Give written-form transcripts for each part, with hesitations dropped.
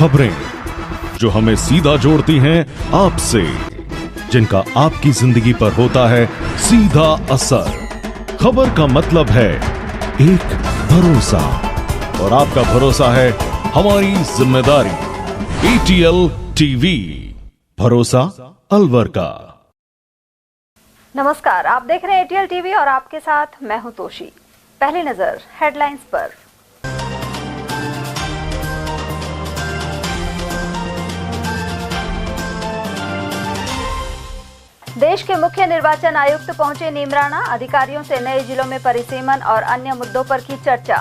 खबरें जो हमें सीधा जोड़ती हैं आपसे, जिनका आपकी जिंदगी पर होता है सीधा असर। खबर का मतलब है एक भरोसा, और आपका भरोसा है हमारी जिम्मेदारी। ATL टीवी, भरोसा अलवर का। नमस्कार, आप देख रहे हैं ATL टीवी और आपके साथ मैं हूं तोशी। पहली नजर हेडलाइंस पर। देश के मुख्य निर्वाचन आयुक्त पहुंचे नीमराना, अधिकारियों से नए जिलों में परिसीमन और अन्य मुद्दों पर की चर्चा।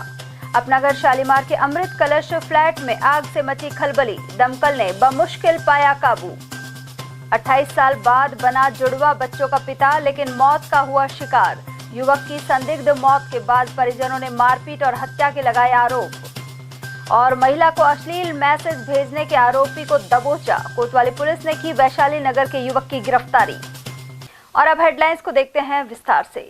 अपनागर शालीमार के अमृत कलश फ्लैट में आग से मची खलबली, दमकल ने बमुश्किल पाया काबू। 28 साल बाद बना जुड़वा बच्चों का पिता, लेकिन मौत का हुआ शिकार। युवक की संदिग्ध मौत के बाद परिजनों ने मारपीट और हत्या के लगाए आरोप। और महिला को अश्लील मैसेज भेजने के आरोपी को दबोचा, कोतवाली पुलिस ने की वैशाली नगर के युवक की गिरफ्तारी। और अब हेडलाइंस को देखते हैं विस्तार से।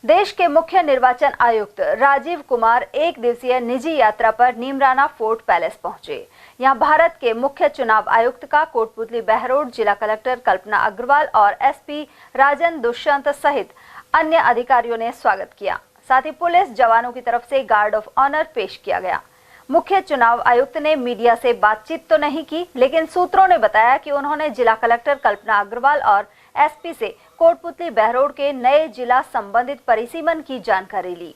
देश के मुख्य निर्वाचन आयुक्त राजीव कुमार एक दिवसीय निजी यात्रा पर नीमराना फोर्ट पैलेस पहुंचे। यहां भारत के मुख्य चुनाव आयुक्त का कोटपुतली बहरोड, जिला कलेक्टर कल्पना अग्रवाल और SP राजन दुष्यंत सहित अन्य अधिकारियों ने स्वागत किया। साथ ही पुलिस जवानों की तरफ से गार्ड ऑफ ऑनर पेश किया गया। मुख्य चुनाव आयुक्त ने मीडिया से बातचीत तो नहीं की, लेकिन सूत्रों ने बताया कि उन्होंने जिला कलेक्टर कल्पना अग्रवाल और SP से कोटपुतली बहरोड के नए जिला संबंधित परिसीमन की जानकारी ली।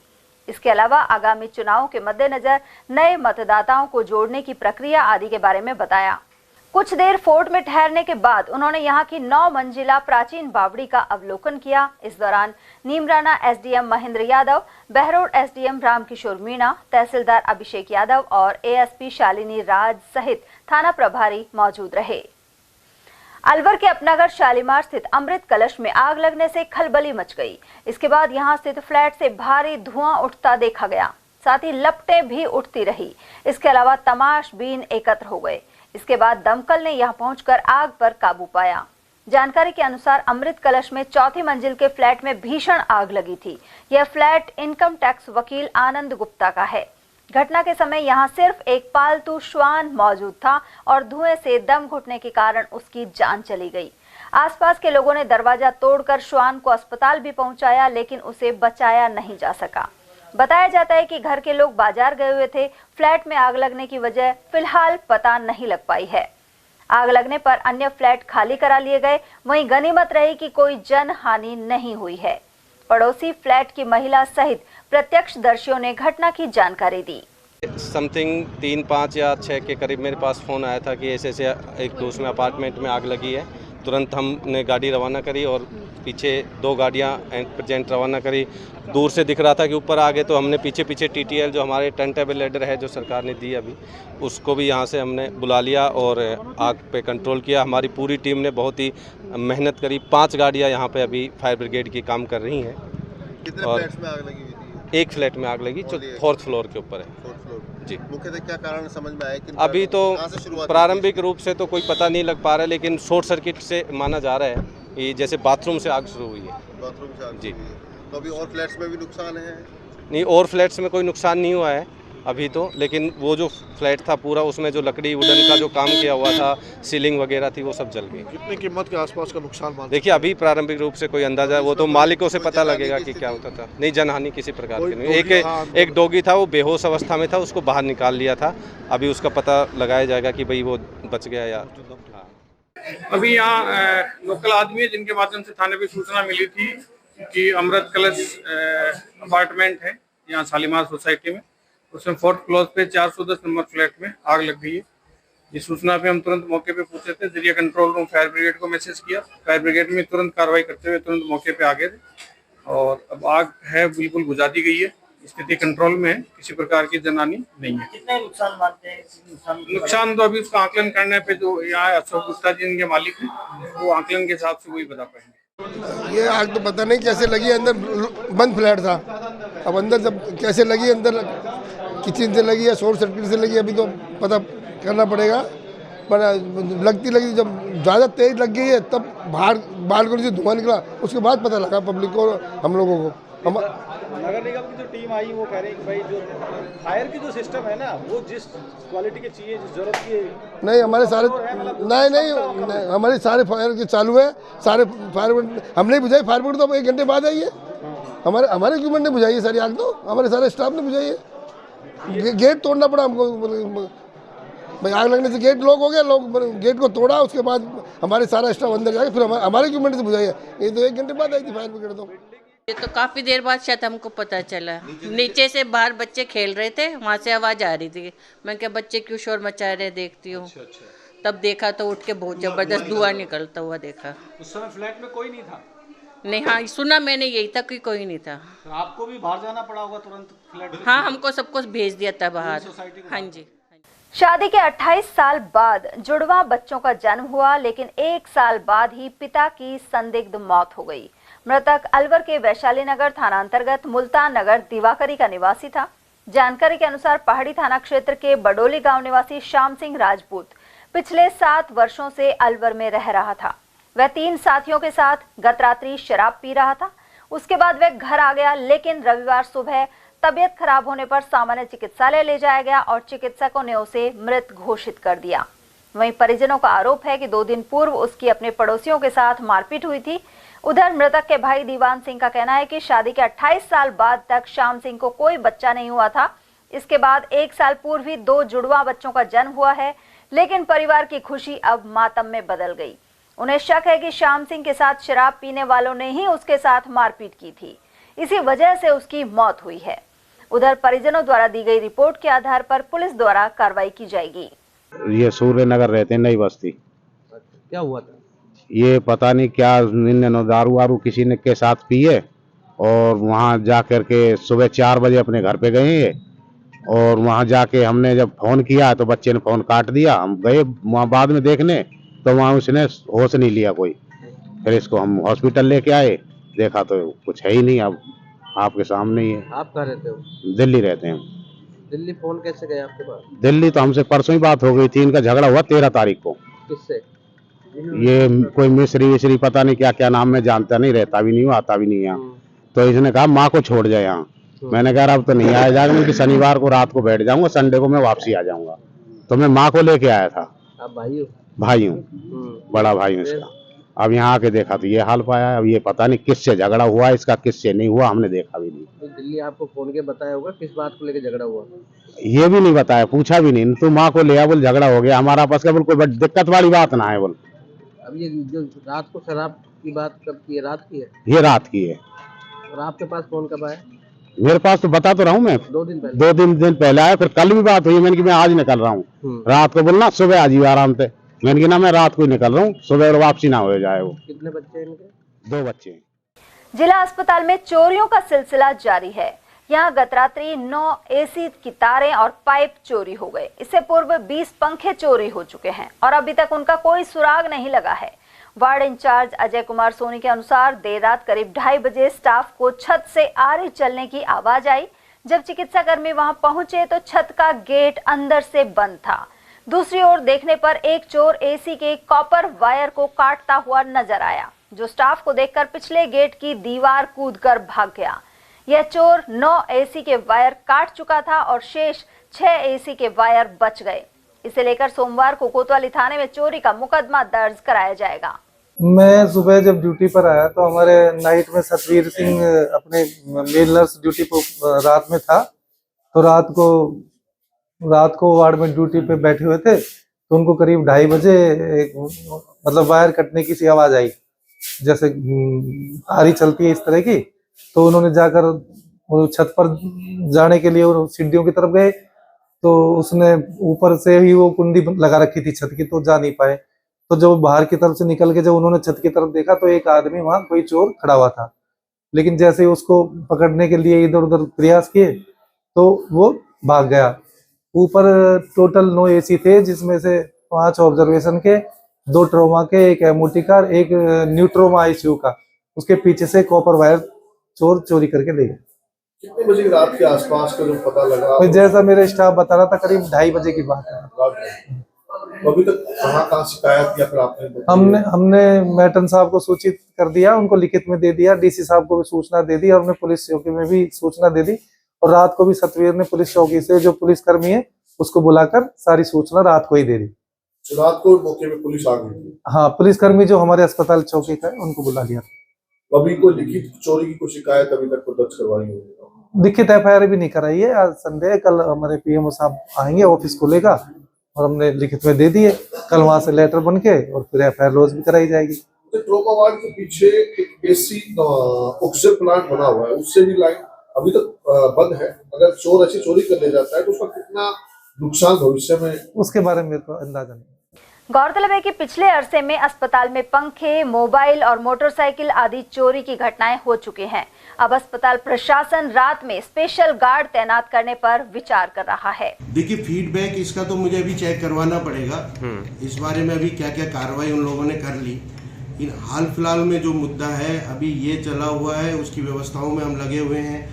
इसके अलावा आगामी चुनावों के मद्देनजर नए मतदाताओं को जोड़ने की प्रक्रिया आदि के बारे में बताया। कुछ देर फोर्ट में ठहरने के बाद उन्होंने यहां की 9 मंजिला प्राचीन बावड़ी का अवलोकन किया। इस दौरान नीमराना SDM महेंद्र यादव, बहरोड SDM रामकिशोर मीणा, तहसीलदार अभिषेक यादव और ASP शालिनी राज सहित थाना प्रभारी मौजूद रहे। अलवर के अपनागर शालीमार स्थित अमृत कलश में आग लगने से खलबली मच गई। इसके बाद यहां स्थित फ्लैट से भारी धुआं उठता देखा गया, साथ ही लपटें भी उठती रही। इसके अलावा तमाशबीन एकत्र हो गए। इसके बाद दमकल ने यहां पहुंचकर आग पर काबू पाया। जानकारी के अनुसार अमृत कलश में 4थी मंजिल के फ्लैट में भीषण आग लगी थी। यह फ्लैट इनकम टैक्स वकील आनंद गुप्ता का है। घटना के समय यहां सिर्फ एक पालतू श्वान मौजूद था और धुएं से दम घुटने के कारण उसकी जान चली गई। आसपास के लोगों ने दरवाजा तोड़कर श्वान को अस्पताल भी पहुंचाया, लेकिन उसे बचाया नहीं जा सका। बताया जाता है कि घर के लोग बाजार गए हुए थे। फ्लैट में आग लगने की वजह फिलहाल पता नहीं लग पाई है। आग लगने पर अन्य फ्लैट खाली करा लिए गए। वहीं गनीमत रही कि कोई जन हानि नहीं हुई है। पड़ोसी फ्लैट की महिला सहित प्रत्यक्षदर्शियों ने घटना की जानकारी दी। समथिंग 3, 5 या 6 के करीब मेरे पास फ़ोन आया था कि ऐसे एक दूसरे अपार्टमेंट में आग लगी है। तुरंत हमने गाड़ी रवाना करी और पीछे 2 गाड़ियां प्रेजेंट रवाना करी। दूर से दिख रहा था कि ऊपर आगे, तो हमने पीछे TTL जो हमारे टर्न टेबल लैडर है जो सरकार ने दी अभी, उसको भी यहाँ से हमने बुला लिया और आग पे कंट्रोल किया। हमारी पूरी टीम ने बहुत ही मेहनत करी। 5 गाड़ियाँ यहाँ पे अभी फायर ब्रिगेड की काम कर रही हैं। कितने फ्लैट्स में आग लगी हुई थी? एक फ्लैट में आग लगी जो 4th फ्लोर के ऊपर है। 4th फ्लोर जी। मुख्यतः क्या कारण समझ में आया? अभी तो प्रारंभिक रूप से तो कोई पता नहीं लग पा रहा है, लेकिन शॉर्ट सर्किट से माना जा रहा है कि जैसे बाथरूम से आग शुरू हुई है। बाथरूम से आग जी। हुई है। तो अभी और फ्लैट्स में भी नुकसान है? नहीं, और फ्लैट्स में कोई नुकसान नहीं हुआ है अभी तो, लेकिन वो जो फ्लैट था पूरा, उसमें जो लकड़ी वुडन का जो काम किया हुआ था, सीलिंग वगैरह थी, वो सब जल गई। कितनी कीमत के आसपास का नुकसान? देखिए अभी प्रारंभिक रूप से कोई अंदाजा, वो तो मालिकों से पता लगेगा कि क्या होता था। नहीं, जनहानि किसी प्रकार की नहीं। एक डॉगी था, वो बेहोश अवस्था में था, उसको बाहर निकाल लिया था। अभी उसका पता लगाया जाएगा कि भाई वो बच गया या। अभी यहाँ लोकल आदमी है जिनके माध्यम से थाने पे सूचना मिली थी कि अमृत कलश अपार्टमेंट है यहाँ शालीमार सोसाइटी में, उसमें 4th फ्लोर पे 410 नंबर फ्लैट में आग लग गई है। इस सूचना पे हम तुरंत मौके पे पहुंचे थे। जरिए कंट्रोल रूम फायर ब्रिगेड को मैसेज किया। फायर ब्रिगेड में तुरंत कार्रवाई करते हुए तुरंत मौके पे आ गए थे और अब आग है बिल्कुल बुझा दी गई है। स्थिति कंट्रोल में है, किसी प्रकार की जनहानि नहीं है। कितना नुकसान मानते हैं? नुकसान तो अभी उसका आकलन करने पे जो यहाँ अशोक गुप्ता जी इनके मालिक हैं, वो आकलन के हिसाब से वही बता पाएंगे। ये आग तो पता नहीं कैसे लगी, अंदर बंद फ्लैट था। अब अंदर जब कैसे लगी, अंदर किचन से लगी या शॉर्ट सर्किट से लगी, अभी तो पता करना पड़ेगा। पर लगती जब ज़्यादा तेज लग गई है तब बाहर बालकनी से धुआं निकला, उसके बाद पता लगा पब्लिक को और हम लोगों को। हम नगर निगम की जो टीम आई वो कह रही है कि भाई जो फायर की जो सिस्टम है ना वो जिस क्वालिटी के चाहिए जिस जरूरत की नहीं हमारे सारे नहीं हमारे सारे फायर के चालू है, सारे फायर हम नहीं बुझाई, फायर ब्रिगेड तो 1 घंटे बाद आई है। हमारे इक्विपमेंट ने बुझाई है सारी आग, तो हमारे सारे स्टाफ ने बुझाई है। गेट तोड़ना पड़ा हमको, भाई आग लगने से गेट लॉक हो गया, लोग गेट को तोड़ा, उसके बाद हमारे सारा स्टाफ अंदर जाके फिर हमारे इक्विपमेंट से बुझाई है। ये तो 1 घंटे बाद आई थी फायर ब्रिगेड। तो ये तो काफी देर बाद शायद हमको पता चला। नीचे से बाहर बच्चे खेल रहे थे, वहाँ से आवाज आ रही थी। मैं क्या बच्चे क्यों शोर मचा रहे, देखती हूँ। तब देखा तो उठ के बहुत जबरदस्त धुआं निकलता हुआ देखा। उस समय फ्लैट में कोई नहीं था? नहीं, हाँ सुना मैंने यही था कि कोई नहीं था। तो आपको भी बाहर जाना पड़ा होगा तुरंत फ्लैट में? हाँ, हमको सब कुछ भेज दिया था बाहर। हाँ जी। शादी के 28 साल बाद जुड़वा बच्चों का जन्म हुआ, लेकिन 1 साल बाद ही पिता की संदिग्ध मौत हो गई। मृतक अलवर के वैशाली नगर थाना अंतर्गत मुल्तान नगर दिवाकरी का निवासी था। जानकारी के अनुसार पहाड़ी थाना क्षेत्र के बडोली गांव निवासी श्याम सिंह राजपूत पिछले 7 वर्षों से अलवर में रह रहा था। वह 3 साथियों के साथ गत रात्रि शराब पी रहा था। उसके बाद वह घर आ गया, लेकिन रविवार सुबह तबीयत खराब होने पर सामान्य चिकित्सालय ले जाया गया और चिकित्सकों ने उसे मृत घोषित कर दिया। वहीं परिजनों का आरोप है कि 2 दिन पूर्व उसकी अपने पड़ोसियों के साथ मारपीट हुई थी। उधर मृतक के भाई दीवान सिंह का कहना है कि शादी के 28 साल बाद तक श्याम सिंह को कोई बच्चा नहीं हुआ था। इसके बाद 1 साल पूर्व ही 2 जुड़वा बच्चों का जन्म हुआ है, लेकिन परिवार की खुशी अब मातम में बदल गई। उन्हें शक है कि श्याम सिंह के साथ शराब पीने वालों ने ही उसके साथ मारपीट की थी, इसी वजह से उसकी मौत हुई है। उधर परिजनों द्वारा दी गई रिपोर्ट के आधार पर पुलिस द्वारा कार्रवाई की जाएगी। ये सूर्य नगर रहते हैं, नई बस्ती। क्या हुआ था? ये पता नहीं क्या दारू वारू किसी ने के साथ पिए और वहाँ जा कर के सुबह 4 बजे अपने घर पे गए ये, और वहाँ जाके हमने जब फोन किया तो बच्चे ने फोन काट दिया। हम गए वहाँ बाद में देखने तो वहाँ उसने होश नहीं लिया कोई। फिर इसको हम हॉस्पिटल लेके आए, देखा तो कुछ है ही नहीं। अब आपके सामने ही है। आप कहाँ रहते हो? दिल्ली रहते हैं। दिल्ली फोन कैसे गए आपके पास? दिल्ली तो हमसे परसों ही बात हो गई थी, इनका झगड़ा हुआ 13 तारीख को। किससे? ये कोई मिस्री पता नहीं क्या क्या नाम में जानता नहीं, रहता भी नहीं हूँ, आता भी नहीं यहाँ। तो इसने कहा माँ को छोड़ जाए यहाँ। मैंने कहा अब तो नहीं आया जाएगा, क्योंकि शनिवार को रात को बैठ जाऊंगा, संडे को मैं वापसी आ जाऊंगा। तो मैं माँ को लेके आया था। आप भाई हो? भाई हूँ, बड़ा भाई हूँ इसका। अब यहाँ आके देखा तो ये हाल पाया। अब ये पता नहीं किससे झगड़ा हुआ इसका, किससे नहीं हुआ, हमने देखा भी नहीं। तो दिल्ली आपको फोन के बताया होगा किस बात को लेकर झगड़ा हुआ? ये भी नहीं बताया, पूछा भी नहीं। तू माँ को ले आ, बोल झगड़ा हो गया हमारा आपस का, बोल कोई दिक्कत वाली बात ना है बोल। अब ये जो रात को शराब की बात कब की है? रात की है? ये रात की है। और आपके पास फोन कब आया? मेरे पास तो बता तो रहा हूँ मैं, 2 दिन पहले। 2 दिन पहले आया। फिर कल भी बात हुई, मैंने कि मैं आज निकल रहा हूँ। रात को बोलना सुबह आ जाइए आराम से। मैंने कि ना मैं रात को ही निकल रहा हूँ, सुबह वापसी ना हो जाए। वो कितने बच्चे हैं इनके? 2 बच्चे हैं। जिला अस्पताल में चोरियों का सिलसिला जारी है। यहाँ गत रात्रि 9 एसी की तारें और पाइप चोरी हो गए। इससे पूर्व 20 पंखे चोरी हो चुके हैं और अभी तक उनका कोई सुराग नहीं लगा है। वार्ड इंचार्ज अजय कुमार सोनी के अनुसार देर रात करीब 2:30 बजे स्टाफ को छत से आरी चलने की आवाज आई। जब चिकित्सा कर्मी वहां पहुंचे तो छत का गेट अंदर से बंद था। दूसरी ओर देखने पर एक चोर एसी के कॉपर वायर को काटता हुआ नजर आया, जो स्टाफ को देखकर पिछले गेट की दीवार कूदकर भाग गया। यह चोर 9 एसी के वायर काट चुका था और शेष 6 एसी के वायर बच गए। इसे लेकर सोमवार को कोतवाली थाने में चोरी का मुकदमा दर्ज कराया जाएगा। मैं सुबह जब ड्यूटी पर आया तो हमारे नाइट में सतवीर सिंह अपने मेल नर्स ड्यूटी पर रात में था। तो रात को वार्ड में ड्यूटी पे बैठे हुए थे, तो उनको करीब 2:30 बजे मतलब वायर कटने की सी आवाज आई, जैसे आरी चलती है इस तरह की। तो उन्होंने जाकर छत पर जाने के लिए और सीढ़ियों की तरफ गए, तो उसने ऊपर से ही वो कुंडी लगा रखी थी छत की, तो जा नहीं पाए। तो जब बाहर की तरफ से निकल के जब उन्होंने छत की तरफ देखा तो एक आदमी वहां कोई चोर खड़ा हुआ था। लेकिन जैसे ही उसको पकड़ने के लिए इधर उधर प्रयास किए तो वो भाग गया। ऊपर टोटल 9 एसी थे, जिसमें से 5 ऑब्जर्वेशन के, 2 ट्रोमा के, एक एमओटी का, एक न्यूट्रोमा आईसीयू का। उसके पीछे से कॉपर वायर चोर चोरी करके ले गए। कितने बजे रात के आसपास का जो पता लगा? जैसा मेरे स्टाफ बता रहा था करीब 2:30 बजे की बात है। अभी तक कहाँ शिकायत या फिर आपने हमने मैटन साहब को सूचित कर दिया, उनको लिखित में दे दिया, डीसी साहब को भी सूचना दे दी और हमने पुलिस चौकी में भी सूचना दे दी। और रात को भी सतवीर ने पुलिस चौकी से जो पुलिसकर्मी है उसको बुलाकर सारी सूचना रात को ही दे दी। रात को मौके पे पुलिस आ गई थी? हाँ, पुलिसकर्मी जो हमारे अस्पताल चौकी का है उनको बुला लिया। अभी कोई लिखित चोरी की कोई शिकायत अभी तक दर्ज करवाई हुई? लिखित एफआईआर भी नहीं कराई है। आज संडे है, कल हमारे पीएमओ साहब आएंगे, ऑफिस खुलेगा और हमने लिखित में दे दिए। कल वहां से लेटर बन के और फिर एफआईआर लॉज भी कराई जाएगी। तो ट्रोमा वार्ड के पीछे एक एसी ऑक्सीजन प्लांट बना हुआ है, उससे भी लाइन अभी तक बंद है। अगर चोर ऐसी चोरी कर ले जाता है तो उसका कितना नुकसान भविष्य में, उसके बारे में मेरे को अंदाजा नहीं। गौरतलब है कि पिछले अरसे में अस्पताल में पंखे, मोबाइल और मोटरसाइकिल आदि चोरी की घटनाएं हो चुकी हैं। अब अस्पताल प्रशासन रात में स्पेशल गार्ड तैनात करने पर विचार कर रहा है। देखिए, फीडबैक इसका तो मुझे अभी चेक करवाना पड़ेगा। इस बारे में अभी क्या क्या कार्रवाई उन लोगों ने कर ली। हाल फिलहाल में जो मुद्दा है अभी ये चला हुआ है, उसकी व्यवस्थाओं में हम लगे हुए हैं।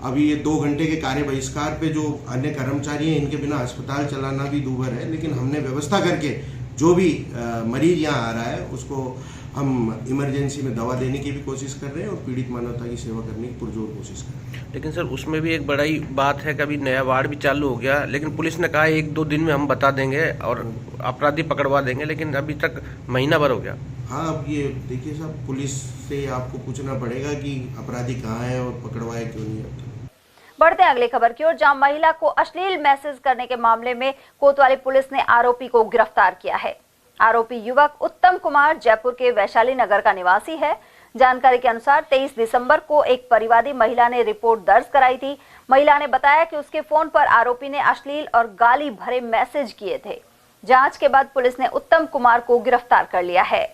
अभी ये 2 घंटे के कार्य बहिष्कार पे जो अन्य कर्मचारी हैं, इनके बिना अस्पताल चलाना भी दूभर है। लेकिन हमने व्यवस्था करके जो भी मरीज यहाँ आ रहा है उसको हम इमरजेंसी में दवा देने की भी कोशिश कर रहे हैं और पीड़ित मानवता की सेवा करने की पुरजोर कोशिश कर रहे हैं। लेकिन सर, उसमें भी एक बड़ी बात है कि अभी नया वार्ड भी चालू हो गया, लेकिन पुलिस ने कहा 1-2 दिन में हम बता देंगे और अपराधी पकड़वा देंगे, लेकिन अभी तक महीना भर हो गया। हाँ, अब ये देखिए साहब, पुलिस से आपको पूछना पड़ेगा कि अपराधी कहाँ है और पकड़वाए क्यों नहीं। बढ़ते हैं अगली खबर की ओर, जहां महिला को अश्लील मैसेज करने के मामले में कोतवाली पुलिस ने आरोपी को गिरफ्तार किया है। आरोपी युवक उत्तम कुमार जयपुर के वैशाली नगर का निवासी है। जानकारी के अनुसार 23 दिसंबर को एक परिवादी महिला ने रिपोर्ट दर्ज कराई थी। महिला ने बताया कि उसके फोन पर आरोपी ने अश्लील और गाली भरे मैसेज किए थे। जांच के बाद पुलिस ने उत्तम कुमार को गिरफ्तार कर लिया है।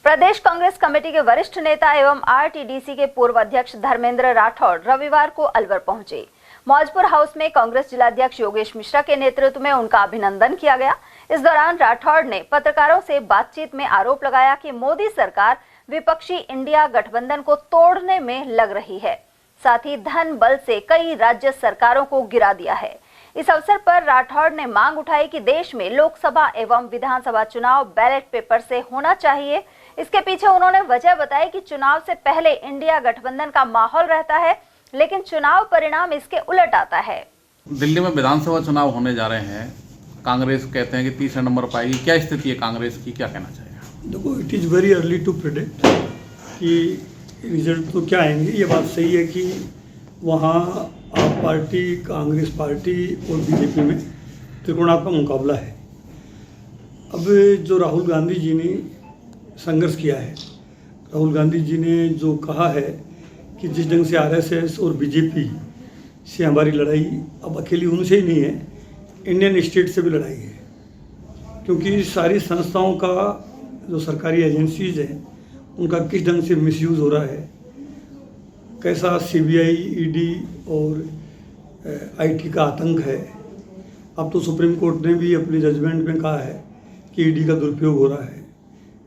प्रदेश कांग्रेस कमेटी के वरिष्ठ नेता एवं आरटीडीसी के पूर्व अध्यक्ष धर्मेंद्र राठौड़ रविवार को अलवर पहुंचे। मौजपुर हाउस में कांग्रेस जिलाध्यक्ष योगेश मिश्रा के नेतृत्व में उनका अभिनंदन किया गया। इस दौरान राठौड़ ने पत्रकारों से बातचीत में आरोप लगाया कि मोदी सरकार विपक्षी इंडिया गठबंधन को तोड़ने में लग रही है, साथ ही धन बल से कई राज्य सरकारों को गिरा दिया है। इस अवसर पर राठौड़ ने मांग उठाई कि देश में लोकसभा एवं विधानसभा चुनाव बैलेट पेपर से होना चाहिए। इसके पीछे उन्होंने वजह बताई कि चुनाव से पहले इंडिया गठबंधन का माहौल रहता है, लेकिन चुनाव परिणाम इसके उलट आता है। दिल्ली में विधानसभा चुनाव होने जा रहे हैं, कांग्रेस कहते हैं कि तीसरा नंबर पाएगी, क्या स्थिति है कांग्रेस की, क्या कहना चाहिए? देखो, it is very early to predict कि रिजल्ट तो क्या आएंगे। ये बात सही है कि वहाँ आप पार्टी, कांग्रेस पार्टी और बीजेपी में त्रिकोणात्मक मुकाबला है। अब जो राहुल गांधी जी ने संघर्ष किया है, राहुल गांधी जी ने जो कहा है कि जिस ढंग से आरएसएस और बीजेपी से हमारी लड़ाई अब अकेली उनसे ही नहीं है, इंडियन स्टेट से भी लड़ाई है। क्योंकि सारी संस्थाओं का जो सरकारी एजेंसीज हैं उनका किस ढंग से मिसयूज़ हो रहा है, कैसा सीबीआई, ईडी और आईटी का आतंक है। अब तो सुप्रीम कोर्ट ने भी अपने जजमेंट में कहा है कि ईडी का दुरुपयोग हो रहा है।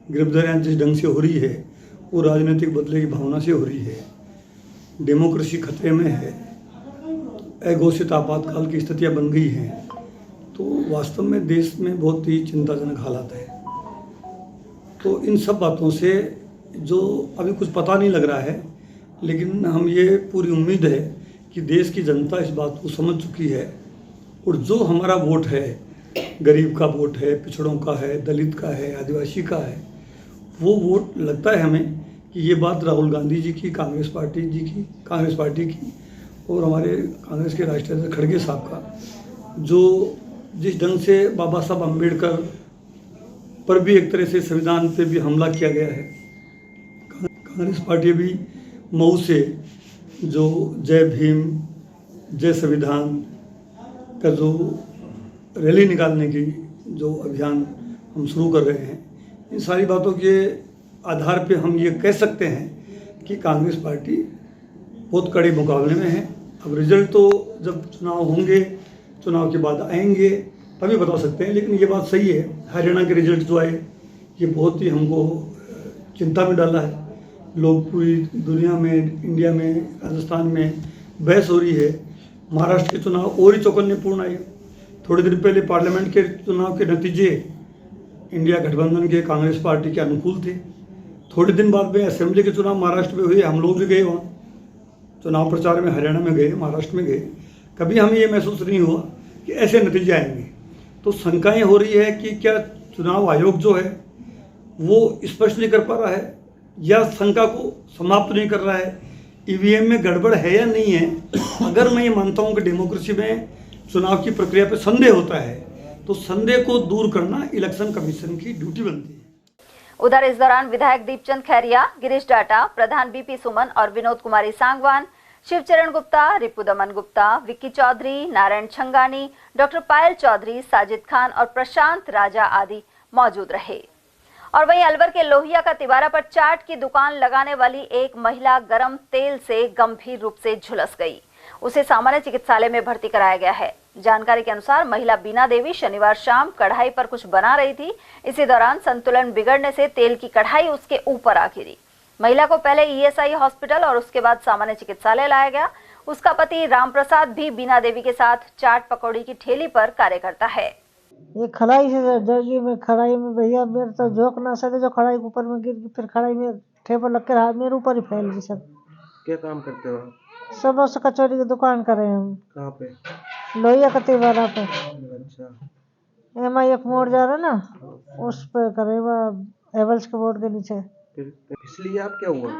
गिरफ्तारियाँ जिस ढंग से हो रही है वो राजनीतिक बदले की भावना से हो रही है। डेमोक्रेसी खतरे में है, अघोषित आपातकाल की स्थितियाँ बन गई हैं। तो वास्तव में देश में बहुत ही चिंताजनक हालात है। तो इन सब बातों से जो अभी कुछ पता नहीं लग रहा है, लेकिन हम ये पूरी उम्मीद है कि देश की जनता इस बात को समझ चुकी है और जो हमारा वोट है, गरीब का वोट है, पिछड़ों का है, दलित का है, आदिवासी का है, वो वोट लगता है हमें कि ये बात राहुल गांधी जी की, कांग्रेस पार्टी की और हमारे कांग्रेस के राष्ट्रीय अध्यक्ष खड़गे साहब का, जो जिस ढंग से बाबा साहब अम्बेडकर पर भी एक तरह से संविधान पे भी हमला किया गया है। कांग्रेस पार्टी भी मऊ से जो जय भीम, जय संविधान का जो रैली निकालने की जो अभियान हम शुरू कर रहे हैं, इन सारी बातों के आधार पे हम ये कह सकते हैं कि कांग्रेस पार्टी बहुत कड़े मुकाबले में है। अब रिजल्ट तो जब चुनाव होंगे, चुनाव के बाद आएंगे, तभी बता सकते हैं। लेकिन ये बात सही है, हरियाणा के रिजल्ट जो आए ये बहुत ही हमको चिंता में डाला है। लोग पूरी दुनिया में, इंडिया में, राजस्थान में बहस हो रही है। महाराष्ट्र के चुनाव और ही चौकन्नेपूर्ण आए। थोड़े दिन पहले पार्लियामेंट के चुनाव के नतीजे इंडिया गठबंधन के कांग्रेस पार्टी के अनुकूल थे। थोड़े दिन बाद में असेंबली के चुनाव महाराष्ट्र में हुए, हम लोग भी गए वहाँ चुनाव प्रचार में, हरियाणा में गए, महाराष्ट्र में गए। कभी हमें ये महसूस नहीं हुआ कि ऐसे नतीजे आएंगे। तो शंकाएं हो रही है कि क्या चुनाव आयोग जो है वो स्पष्ट नहीं कर पा रहा है या शंका को समाप्त नहीं कर रहा है, ईवीएम में गड़बड़ है या नहीं है। अगर मैं ये मानता हूँ कि डेमोक्रेसी में चुनाव की प्रक्रिया पर संदेह होता है तो संदेह को दूर करना इलेक्शन कमीशन की ड्यूटी बनती है। उधर इस दौरान विधायक दीपचंद खैरिया, गिरीश डाटा, प्रधान बीपी सुमन और विनोद कुमारी सांगवान, शिवचरण गुप्ता, रिपु दमन गुप्ता, विक्की चौधरी, नारायण छंगानी, डॉक्टर पायल चौधरी, साजिद खान और प्रशांत राजा आदि मौजूद रहे। और वहीं अलवर के लोहिया का तिवारा पर चाट की दुकान लगाने वाली एक महिला गर्म तेल से गंभीर रूप से झुलस गई। उसे सामान्य चिकित्सालय में भर्ती कराया गया है। जानकारी के अनुसार महिला बीना देवी शनिवार शाम कढ़ाई पर कुछ बना रही थी। इसी दौरान संतुलन बिगड़ने से तेल की कढ़ाई उसके ऊपर आ गिरी। महिला को पहले ईएसआई हॉस्पिटल और उसके बाद सामान्य चिकित्सालय लाया गया। उसका पति रामप्रसाद भी बीना देवी के साथ चाट पकौड़ी की ठेली पर कार्य करता है। ये खड़ाई से जर्गी में खड़ाई में भैया मेरे तो झोंक ना सके, जो खड़ाई के ऊपर में गिर गई, फिर खड़ाई में ठेपर लग कर हाथ मेरे ऊपर ही फैल गई। सब क्या काम करते हो? समोसा कचौरी की दुकान करे हम। कहाँ पे? लोहिया का तिवारा पे। अच्छा। MI1 मोड़ जा रहा ना, उस पे करे एवल्स के बोर्ड के नीचे। फिसली आप, क्या हुआ?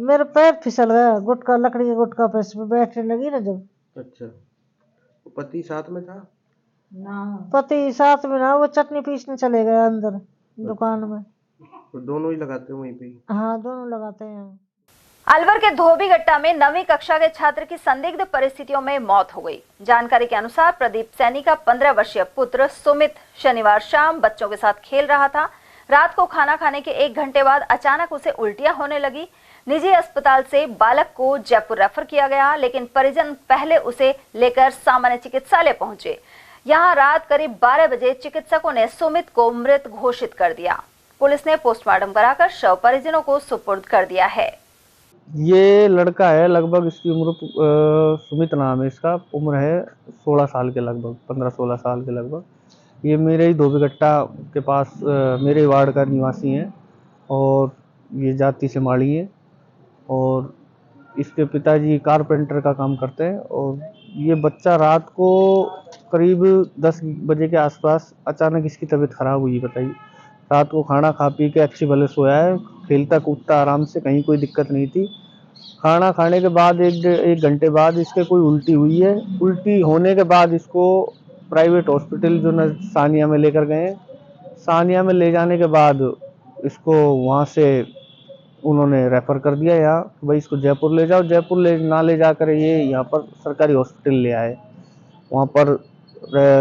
मेरा पैर फिसल गया, गुटका लकड़ी के गुटका पे बैठने लगी ना जब। अच्छा, पति साथ में था? पति साथ में ना, वो चटनी पीसने चले गए अंदर दुकान में। तो दोनों ही लगाते हैं वहीं पे? हाँ, दोनों लगाते हैं। अलवर के धोबीघट्टा में 9वीं कक्षा के छात्र की संदिग्ध परिस्थितियों में मौत हो गई। जानकारी के अनुसार प्रदीप सैनी का 15 वर्षीय पुत्र सुमित शनिवार शाम बच्चों के साथ खेल रहा था। रात को खाना खाने के 1 घंटे बाद अचानक उसे उल्टियां होने लगी। निजी अस्पताल से बालक को जयपुर रेफर किया गया, लेकिन परिजन पहले उसे लेकर सामान्य चिकित्सालय पहुंचे। यहां रात करीब 12 बजे चिकित्सकों ने सुमित को मृत घोषित कर दिया। पुलिस ने पोस्टमार्टम कराकर शव परिजनों को सुपुर्द कर दिया है। ये लड़का है, लगभग इसकी उम्र सुमित नाम है इसका, उम्र है 16 साल के लगभग, 15-16 साल के लगभग। ये मेरे ही धोबीघट्टा के पास मेरे वार्ड का निवासी है और ये जाति से माड़ी है और इसके पिताजी कारपेंटर का काम करते हैं। और ये बच्चा रात को करीब 10 बजे के आसपास अचानक इसकी तबीयत खराब हुई। बताइए, रात को खाना खा पी के अच्छी भले सोया है, खेलता कूदता आराम से, कहीं कोई दिक्कत नहीं थी। खाना खाने के बाद एक घंटे बाद इसके कोई उल्टी हुई है। उल्टी होने के बाद इसको प्राइवेट हॉस्पिटल जो न सानिया में लेकर गए। सानिया में ले जाने के बाद इसको वहाँ से उन्होंने रेफ़र कर दिया यहाँ, भाई इसको जयपुर ले जाओ। जयपुर ना ले जाकर ये यहाँ पर सरकारी हॉस्पिटल ले आए। वहाँ पर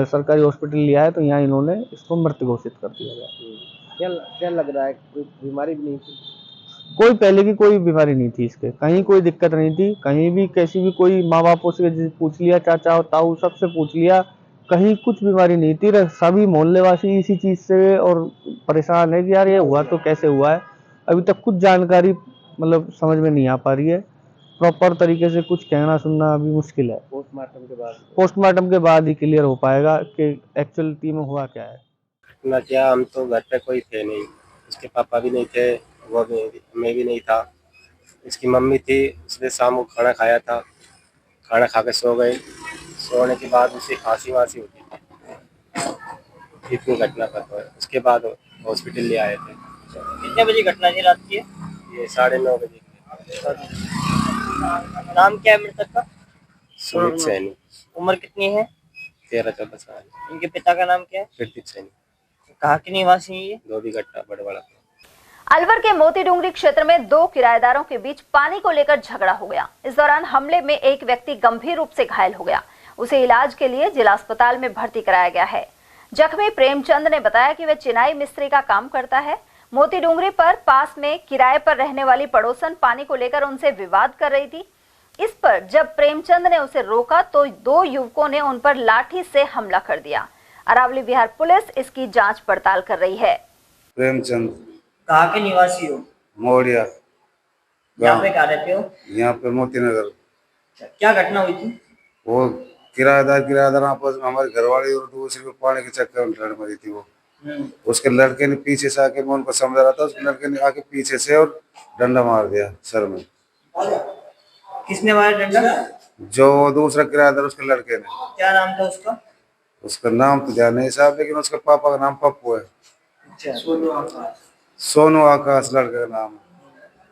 सरकारी हॉस्पिटल ले आए तो यहाँ इन्होंने इसको मृत घोषित कर दिया गया। क्या लग रहा है? कोई बीमारी भी नहीं थी? कोई पहले की कोई बीमारी नहीं थी इसके, कहीं कोई दिक्कत नहीं थी। कहीं भी कैसी भी कोई माँ बापों से पूछ लिया, चाचा ताऊ सबसे पूछ लिया, कहीं कुछ बीमारी नहीं थी। सभी मोहल्लेवासी इसी चीज़ से और परेशान है कि यार ये हुआ तो कैसे हुआ है। अभी तक कुछ जानकारी मतलब समझ में नहीं आ पा रही है। प्रॉपर तरीके से कुछ कहना सुनना अभी मुश्किल है। पोस्टमार्टम के बाद ही क्लियर हो पाएगा कि एक्चुअलिटी में हुआ क्या है। ना क्या, हम तो घर पे कोई थे नहीं, उसके पापा भी नहीं थे, वो भी मैं भी नहीं था। इसकी मम्मी थी, उसने शाम को खाना खाया था, खाना खा के सो गए। सोने के बाद उसे खांसी वासी होती थी, इतनी घटना पर तो उसके बाद हॉस्पिटल ले आए थे। कितने बजे घटना थी रात की? ये 9:30 बजे। नाम क्या है मृतक का? सुमित सैनी। उम्र कितनी है? 13-14 साल। इनके पिता का नाम क्या है? प्रदीप सैनी। कहाँ के निवासी है ये? धोबीघट्टा बड़वाड़ा। अलवर के मोती डूंगरी क्षेत्र में 2 किराएदारों के बीच पानी को लेकर झगड़ा हो गया। इस दौरान हमले में एक व्यक्ति गंभीर रूप से घायल हो गया। उसे इलाज के लिए जिला अस्पताल में भर्ती कराया गया है। जख्मी प्रेमचंद ने बताया कि वह चिनाई मिस्त्री का काम करता है। मोती डूंगरी पर पास में किराए पर रहने वाली पड़ोसन पानी को लेकर उनसे विवाद कर रही थी। इस पर जब प्रेमचंद ने उसे रोका तो 2 युवकों ने उन पर लाठी से हमला कर दिया। अरावली बिहार पुलिस इसकी जांच पड़ताल कर रही है। प्रेमचंद। कहाँ के निवासी हो? मोड़िया। यहाँ पे कहाँ रहते हो? यहाँ पे मोती नगर। क्या घटना हुई थी? वो किराएदार आपस में हमारे घर वाले और दूसरे को पाने के चक्कर में लड़ मरी थी वो। उसके लड़के ने पीछे से आके, मैं उनको समझा रहा था, उसके लड़के ने आके पीछे से और डंडा मार दिया सर में। किसने मारा डंडा? जो दूसरा किराएदार, उसके लड़के ने। क्या नाम था उसका? उसका नाम तो ध्यान नहीं साहब, लेकिन उसके पापा का नाम पप्पू है। अच्छा, सोनू आकाश लड़के का नाम है।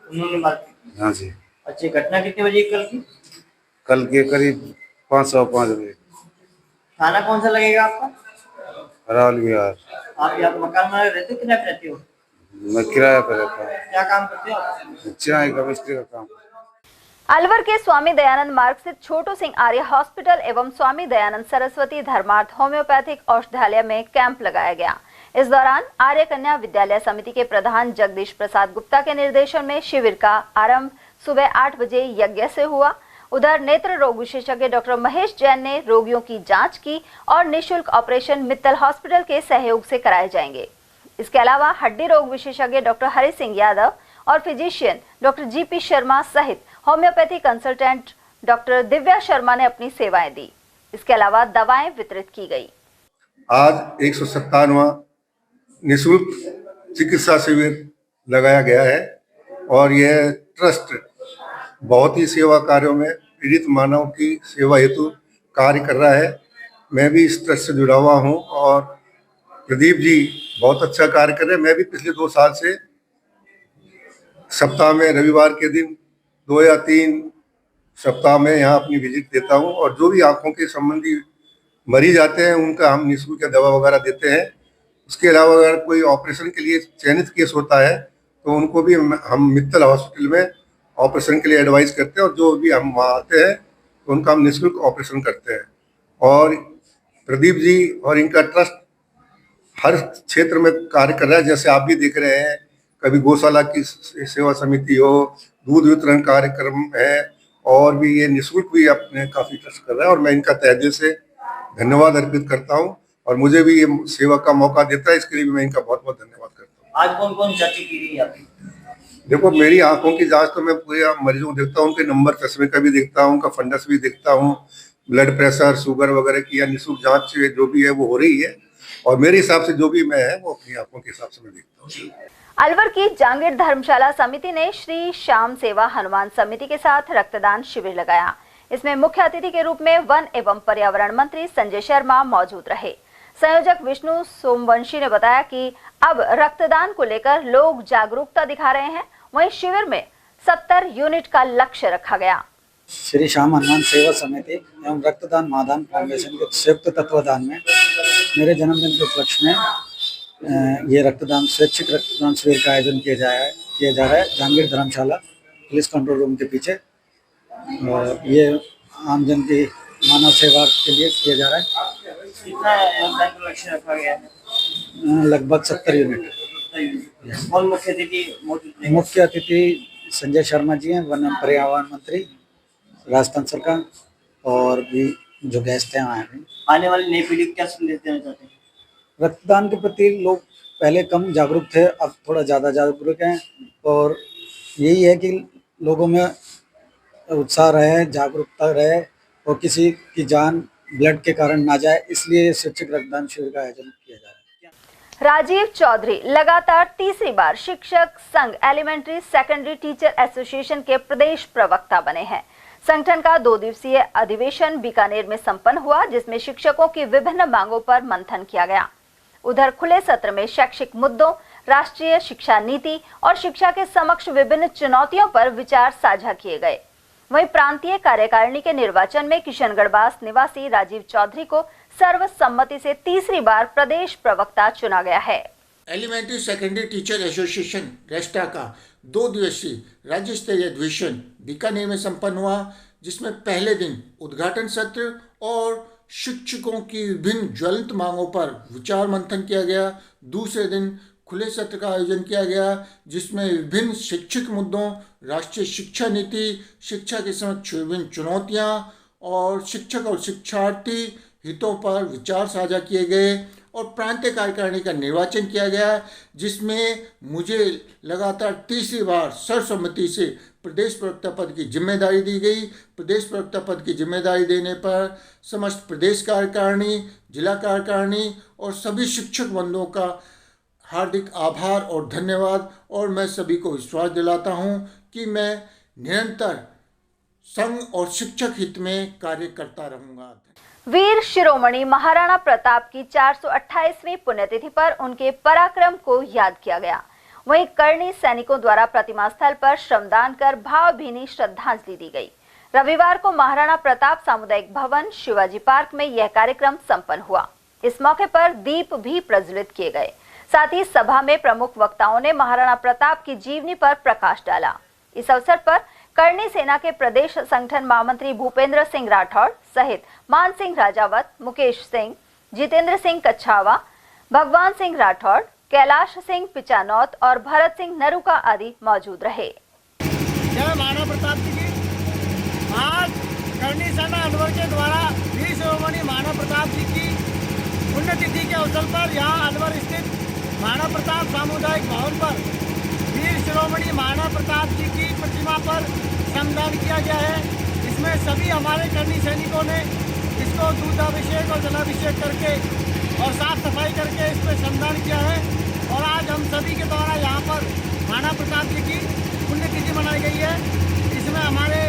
उन्होंने मार? हाँ जी। अच्छी घटना कितने बजे कल की? कल के करीब 5:05 बजे। थाना कौन सा लगेगा आपका? हरावल विहार। आप यहाँ मकान में रहते हो, किराए पे रहते हो? मैं किराया पे रहता हूँ। क्या काम करते हो? चाय का मिस्त्री का काम। अलवर के स्वामी दयानंद मार्ग स्थित छोटू सिंह आर्य हॉस्पिटल एवं स्वामी दयानंद सरस्वती धर्मार्थ होम्योपैथिक औषधालय में कैंप लगाया गया। इस दौरान आर्य कन्या विद्यालय समिति के प्रधान जगदीश प्रसाद गुप्ता के निर्देशन में शिविर का आरंभ सुबह 8 बजे यज्ञ से हुआ। उधर नेत्र रोग विशेषज्ञ डॉक्टर महेश जैन ने रोगियों की जांच की और निःशुल्क ऑपरेशन मित्तल हॉस्पिटल के सहयोग से कराए जाएंगे। इसके अलावा हड्डी रोग विशेषज्ञ डॉक्टर हरि सिंह यादव और फिजिशियन डॉक्टर जीपी शर्मा सहित homeopathy consultant doctor Divya Sharma ने अपनी सेवाएं दी। इसके अलावा दवाएं वितरित की गई। आज 157वां निःशुल्क चिकित्सा शिविर लगाया गया है और यह ट्रस्ट बहुत ही सेवा कार्यों में पीड़ित मानव की सेवा हेतु कार्य कर रहा है। मैं भी इस ट्रस्ट से जुड़ा हुआ हूँ और प्रदीप जी बहुत अच्छा कार्य कर रहे हैं। मैं भी पिछले 2 साल से सप्ताह में रविवार के दिन 2 या 3 सप्ताह में यहाँ अपनी विजिट देता हूँ और जो भी आंखों के संबंधी मरीज आते हैं उनका हम निःशुल्क दवा वगैरह देते हैं। उसके अलावा अगर कोई ऑपरेशन के लिए चयनित केस होता है तो उनको भी हम मित्तल हॉस्पिटल में ऑपरेशन के लिए एडवाइस करते हैं और जो भी हम वहाँ आते हैं तो उनका हम निःशुल्क ऑपरेशन करते हैं। और प्रदीप जी और इनका ट्रस्ट हर क्षेत्र में कार्य कर रहा है। जैसे आप भी देख रहे हैं, कभी गौशाला की सेवा समिति हो, दूध वितरण कार्यक्रम है और भी ये निःशुल्क भी अपने काफ़ी ट्रस्ट कर रहा है और मैं इनका तहे दिल से धन्यवाद अर्पित करता हूँ और मुझे भी ये सेवा का मौका देता है, इसके लिए भी मैं इनका बहुत बहुत धन्यवाद करता हूँ। आज कौन कौन जांच की गई आपकी? देखो, मेरी आंखों की जांच तो मैं पूरे मरीजों को देखता हूँ, उनके नंबर चश्मे का भी देखता हूँ, उनका फंडस भी देखता हूँ, ब्लड प्रेशर शुगर वगैरह की या निःशुल्क जांच जो भी है वो हो रही है और मेरे हिसाब से जो भी मैं है वो अपनी आंखों के हिसाब से मैं देखता हूँ। अलवर की जांगीर धर्मशाला समिति ने श्री श्याम सेवा हनुमान समिति के साथ रक्तदान शिविर लगाया। इसमें मुख्य अतिथि के रूप में वन एवं पर्यावरण मंत्री संजय शर्मा मौजूद रहे। संयोजक विष्णु सोमवंशी ने बताया कि अब रक्तदान को लेकर लोग जागरूकता दिखा रहे हैं। वहीं शिविर में 70 यूनिट का लक्ष्य रखा गया। श्री श्याम हनुमान सेवा समिति एवं रक्तदान महादान फाउंडेशन के संयुक्त तत्वाधान में मेरे जन्मदिन के उपलक्ष्य में ये रक्तदान स्वैच्छिक रक्तदान शिविर का आयोजन किया जा रहा है जांगीर धर्मशाला पुलिस कंट्रोल रूम के पीछे। ये आमजन की मानव सेवा के लिए किया जा रहा है। कितना लक्ष्य रखा गया है? लगभग 70 यूनिट। कौन मुख्य अतिथि मौजूद हैं? मुख्य अतिथि संजय शर्मा जी हैं, वन एवं पर्यावरण मंत्री राजस्थान सरकार, और भी जो गेस्ट हैं आए हैं। आने वाली नई पीढ़ी को क्या संदेश देना चाहते हैं? रक्तदान के प्रति लोग पहले कम जागरूक थे, अब थोड़ा ज़्यादा जागरूक हैं और यही है कि लोगों में उत्साह रहे, जागरूकता रहे और किसी की जान ब्लड के कारण ना जाए, इसलिए स्वैच्छिक रक्तदान शिविर का आयोजन किया जा रहा है। राजीव चौधरी लगातार तीसरी बार शिक्षक संघ एलिमेंट्री सेकेंडरी टीचर एसोसिएशन के प्रदेश प्रवक्ता बने हैं। संगठन का 2 दिवसीय अधिवेशन बीकानेर में संपन्न हुआ, जिसमें शिक्षकों की विभिन्न मांगों पर मंथन किया गया। उधर खुले सत्र में शैक्षिक मुद्दों, राष्ट्रीय शिक्षा नीति और शिक्षा के समक्ष विभिन्न चुनौतियों पर विचार साझा किए गए। वहीं प्रांतीय कार्यकारिणी के निर्वाचन में किशनगढ़बास निवासी राजीव चौधरी को सर्वसम्मति से तीसरी बार प्रदेश प्रवक्ता चुना गया है। एलिमेंट्री सेकेंडरी टीचर एसोसिएशन रेस्टा का 2 दिवसीय राज्य स्तरीय अधिवेशन बीकानेर में संपन्न हुआ, जिसमें पहले दिन उद्घाटन सत्र और शिक्षकों की विभिन्न ज्वलंत मांगों पर विचार मंथन किया गया। दूसरे दिन खुले सत्र का आयोजन किया गया, जिसमें विभिन्न शैक्षिक मुद्दों, राष्ट्रीय शिक्षा नीति, शिक्षा के समक्ष विभिन्न चुनौतियां और शिक्षक और शिक्षार्थी हितों पर विचार साझा किए गए। और प्रांतीय कार्यकारिणी का निर्वाचन किया गया, जिसमें मुझे लगातार तीसरी बार सर्वसम्मति से प्रदेश प्रवक्ता पद की जिम्मेदारी दी गई। प्रदेश प्रवक्ता पद की जिम्मेदारी देने पर समस्त प्रदेश कार्यकारिणी, जिला कार्यकारिणी और सभी शिक्षक बंधुओं का हार्दिक आभार और धन्यवाद। और मैं सभी को विश्वास दिलाता हूं कि मैं निरंतर संघ और शिक्षक हित में कार्य करता रहूंगा। वीर शिरोमणि महाराणा प्रताप की 428वीं पुण्यतिथि पर उनके पराक्रम को याद किया गया। वहीं करणी सैनिकों द्वारा प्रतिमा स्थल पर श्रमदान कर भावभीनी श्रद्धांजलि दी गई। रविवार को महाराणा प्रताप सामुदायिक भवन शिवाजी पार्क में यह कार्यक्रम संपन्न हुआ। इस मौके पर दीप भी प्रज्वलित किए गए। साथ ही सभा में प्रमुख वक्ताओं ने महाराणा प्रताप की जीवनी पर प्रकाश डाला। इस अवसर पर करणी सेना के प्रदेश संगठन महामंत्री भूपेंद्र सिंह राठौड़ सहित मान सिंह राजावत, मुकेश सिंह, जितेंद्र सिंह कच्छावा, भगवान सिंह राठौड़, कैलाश सिंह पिचानौत और भरत सिंह नरुका आदि मौजूद रहे। जय महाराणा प्रताप जी की। आज करणी सेना अलवर के द्वारा वीर शिरोमणि महाराणा प्रताप जी की पुण्यतिथि के अवसर पर यहाँ अलवर स्थित महाराणा प्रताप सामुदायिक भवन पर वीर शिरोमणि महाराणा प्रताप जी की प्रतिमा पर श्रमदान किया गया है। इसमें सभी हमारे करणी सैनिकों ने इसको दूधाभिषेक और जलाभिषेक करके और साफ सफाई करके इस पर श्रमदान किया है। और आज हम सभी के द्वारा यहाँ पर महाराणा प्रताप जी की पुण्यतिथि मनाई गई है। इसमें हमारे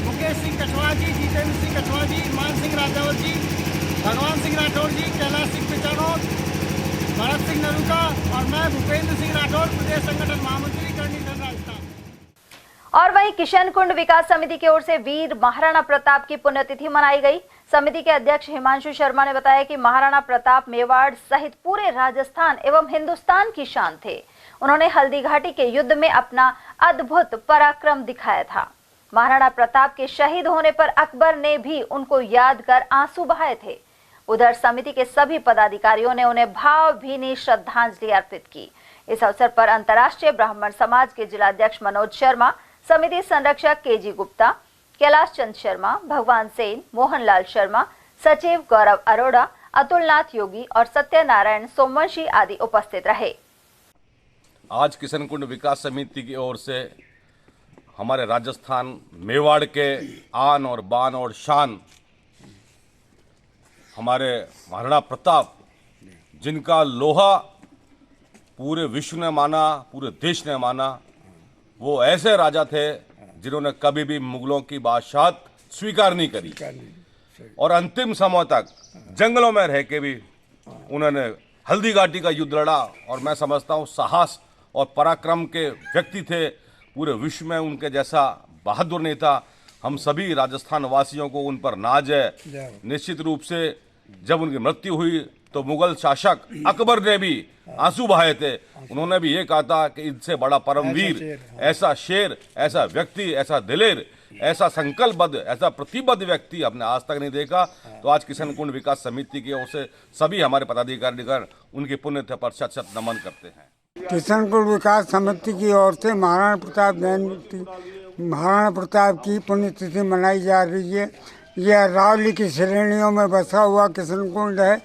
मुकेश सिंह कछवाहा जी, जितेंद्र सिंह कछवाहा जी, मान सिंह राजावत जी, भगवान सिंह राठौड़ जी, कैलाश सिंह पिचानौत, भरत सिंह नरुका और मैं भूपेंद्र सिंह राठौड़, प्रदेश संगठन महामंत्री करणी सेना राजस्थान। और वहीं किशनकुंड विकास समिति की ओर से वीर महाराणा प्रताप की पुण्यतिथि मनाई गई। समिति के अध्यक्ष हिमांशु शर्मा ने बताया कि महाराणा प्रताप मेवाड़ सहित पूरे राजस्थान एवं हिंदुस्तान की शान थे। उन्होंने हल्दी घाटी के युद्ध में अपना अद्भुत पराक्रम दिखाया था। महाराणा प्रताप के शहीद होने पर अकबर ने भी उनको याद कर आंसू बहाए थे। उधर समिति के सभी पदाधिकारियों ने उन्हें भावभीनी श्रद्धांजलि अर्पित की। इस अवसर पर अंतर्राष्ट्रीय ब्राह्मण समाज के जिलाध्यक्ष मनोज शर्मा, समिति संरक्षक केजी गुप्ता, कैलाश चंद शर्मा, भगवान सेन, मोहनलाल शर्मा, सचिव गौरव अरोड़ा, अतुलनाथ योगी और सत्यनारायण सोमवंशी आदि उपस्थित रहे। आज किशनकुंड विकास समिति की ओर से हमारे राजस्थान मेवाड़ के आन और बान और शान हमारे महाराणा प्रताप, जिनका लोहा पूरे विश्व ने माना, पूरे देश ने माना, वो ऐसे राजा थे जिन्होंने कभी भी मुगलों की बादशाहत स्वीकार नहीं करी और अंतिम समय तक जंगलों में रह के भी उन्होंने हल्दी घाटी का युद्ध लड़ा। और मैं समझता हूँ साहस और पराक्रम के व्यक्ति थे। पूरे विश्व में उनके जैसा बहादुर नहीं था। हम सभी राजस्थान वासियों को उन पर नाज है। निश्चित रूप से जब उनकी मृत्यु हुई तो मुगल शासक अकबर ने भी आंसू बहाए थे। उन्होंने भी ये कहा था कि इनसे बड़ा परमवीर, ऐसा शेर, ऐसा व्यक्ति, ऐसा दिलेर, ऐसा संकल्पबद्ध, ऐसा प्रतिबद्ध व्यक्ति आपने आज तक नहीं देखा। तो आज किशनकुंड विकास समिति की ओर से सभी हमारे पदाधिकारीगण उनकी पुण्यतिथि पर शत शत नमन करते हैं। किशनकुंड विकास समिति की ओर से महाराणा प्रताप की पुण्यतिथि मनाई जा रही है। यह अरावली की श्रेणियों में बसा हुआ किशनकुंड है।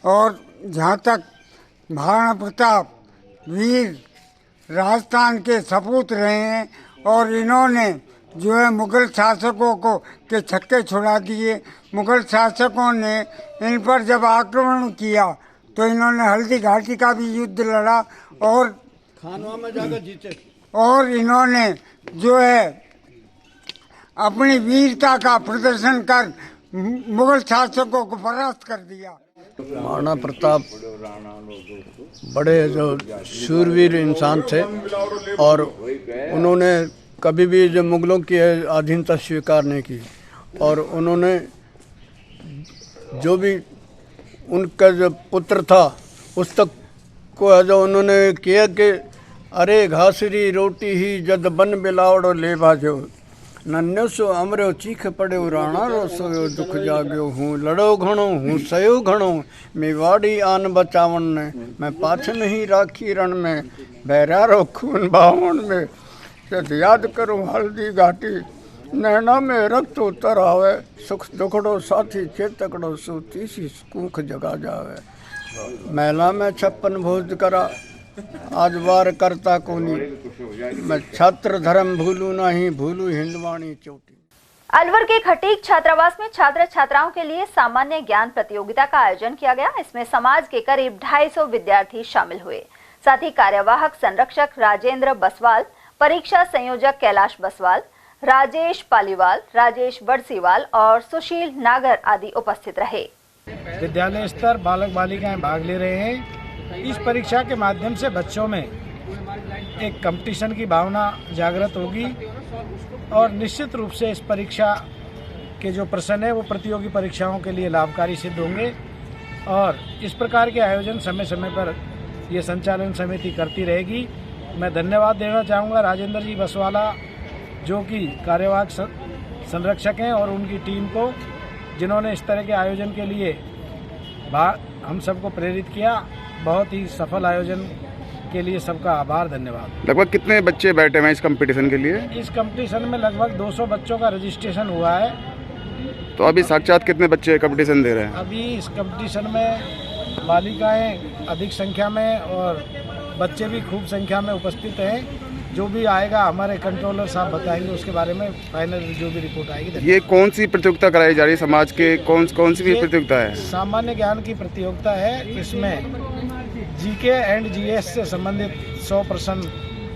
और जहाँ तक महाराणा प्रताप वीर राजस्थान के सपूत रहे हैं और इन्होंने जो है मुगल शासकों को के छक्के छुड़ा दिए। मुगल शासकों ने इन पर जब आक्रमण किया तो इन्होंने हल्दी घाटी का भी युद्ध लड़ा और खानवा में जाकर जीते। और इन्होंने जो है अपनी वीरता का प्रदर्शन कर मुगल शासकों को परास्त कर दिया। महाराणा प्रताप बड़े जो शूरवीर इंसान थे और उन्होंने कभी भी जो मुगलों की अधीनता स्वीकार नहीं की। और उन्होंने जो भी उनका जो पुत्र था उस तक को जो उन्होंने किया कि अरे घासरी रोटी ही जद बन बिलावड़ो ले बाजो नन्यो सो अमरो चीख पड़ो राणा रो सोयो दुख जाग्यो हूँ लड़ो घणो हूँ सयो घणो मेवाड़ी आन बचावन ने मैं पाछ नहीं राखी रण में बहरारो खून बावन में जद याद करो हल्दी घाटी नैना में रक्त उतर आवे सुख दुखड़ो साथी चेतकड़ो सो तीसी कूख जगा जावे। महिला में 56 भोज करा, आज वार करता कोनी। मैं छात्र धर्म भूलू नहीं, भूलू हिंदवाणी चोटी। अलवर के खटीक छात्रावास में छात्र छात्राओं के लिए सामान्य ज्ञान प्रतियोगिता का आयोजन किया गया। इसमें समाज के करीब 250 विद्यार्थी शामिल हुए। साथ ही कार्यवाहक संरक्षक राजेंद्र बसवाल, परीक्षा संयोजक कैलाश बसवाल, राजेश पालीवाल, राजेश बड़सीवाल और सुशील नागर आदि उपस्थित रहे। विद्यालय स्तर बालक बालिकाएं भाग ले रहे हैं। इस परीक्षा के माध्यम से बच्चों में एक कंपटीशन की भावना जागृत होगी और निश्चित रूप से इस परीक्षा के जो प्रश्न है वो प्रतियोगी परीक्षाओं के लिए लाभकारी सिद्ध होंगे। और इस प्रकार के आयोजन समय समय पर ये संचालन समिति करती रहेगी। मैं धन्यवाद देना चाहूँगा राजेंद्र जी बसवाला, जो कि कार्यवाहक संरक्षक हैं, और उनकी टीम को, जिन्होंने इस तरह के आयोजन के लिए हम सबको प्रेरित किया। बहुत ही सफल आयोजन के लिए सबका आभार, धन्यवाद। लगभग कितने बच्चे बैठे हुए हैं इस कंपटीशन के लिए? इस कंपटीशन में लगभग 200 बच्चों का रजिस्ट्रेशन हुआ है। तो अभी साक्षात कितने बच्चे कंपटीशन दे रहे हैं? अभी इस कंपटीशन में बालिकाएं अधिक संख्या में और बच्चे भी खूब संख्या में उपस्थित हैं। जो भी आएगा हमारे कंट्रोलर साहब बताएंगे, उसके बारे में फाइनल जो भी रिपोर्ट आएगी। ये कौन सी प्रतियोगिता कराई जा रही है? समाज के कौन सी भी प्रतियोगिता है? सामान्य ज्ञान की प्रतियोगिता है। इसमें जीके एंड जीएस से संबंधित 100 प्रश्न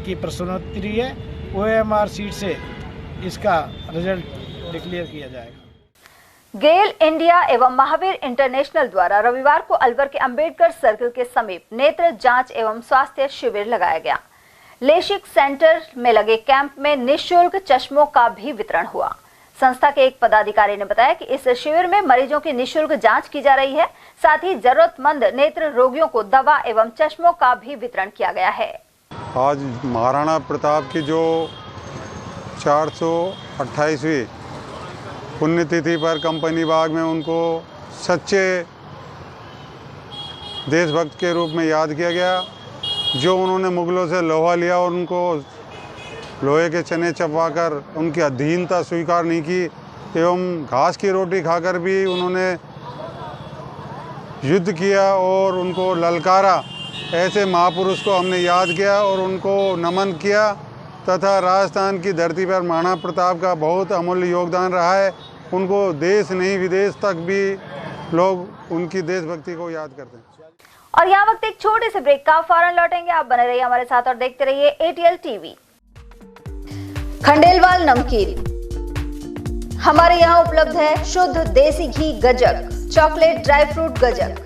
की प्रश्नोत्तरी है। OMR सीट से इसका रिजल्ट डिक्लेयर किया जाएगा। गेल इंडिया एवं महावीर इंटरनेशनल द्वारा रविवार को अलवर के अंबेडकर सर्कल के समीप नेत्र जांच एवं स्वास्थ्य शिविर लगाया गया। लेशिक सेंटर में लगे कैंप में निःशुल्क चश्मों का भी वितरण हुआ। संस्था के एक पदाधिकारी ने बताया कि इस शिविर में मरीजों की निःशुल्क जांच की जा रही है। साथ ही जरूरतमंद नेत्र रोगियों को दवा एवं चश्मों का भी वितरण किया गया है। आज महाराणा प्रताप की जो 428वीं पुण्यतिथि पर कंपनी बाग में उनको सच्चे देशभक्त के रूप में याद किया गया। जो उन्होंने मुगलों से लोहा लिया और उनको लोहे के चने चबाकर उनकी अधीनता स्वीकार नहीं की एवं घास की रोटी खाकर भी उन्होंने युद्ध किया और उनको ललकारा। ऐसे महापुरुष को हमने याद किया और उनको नमन किया तथा राजस्थान की धरती पर महाराणा प्रताप का बहुत अमूल्य योगदान रहा है। उनको देश नहीं विदेश तक भी लोग उनकी देशभक्ति को याद करते हैं। और यहाँ वक्त एक छोटे से ब्रेक का, फौरन लौटेंगे। आप बने रहिए हमारे साथ और देखते रहिए ATL TV। खंडेलवाल नमकीन हमारे यहाँ उपलब्ध है। शुद्ध देसी घी गजक, चॉकलेट ड्राई फ्रूट गजक,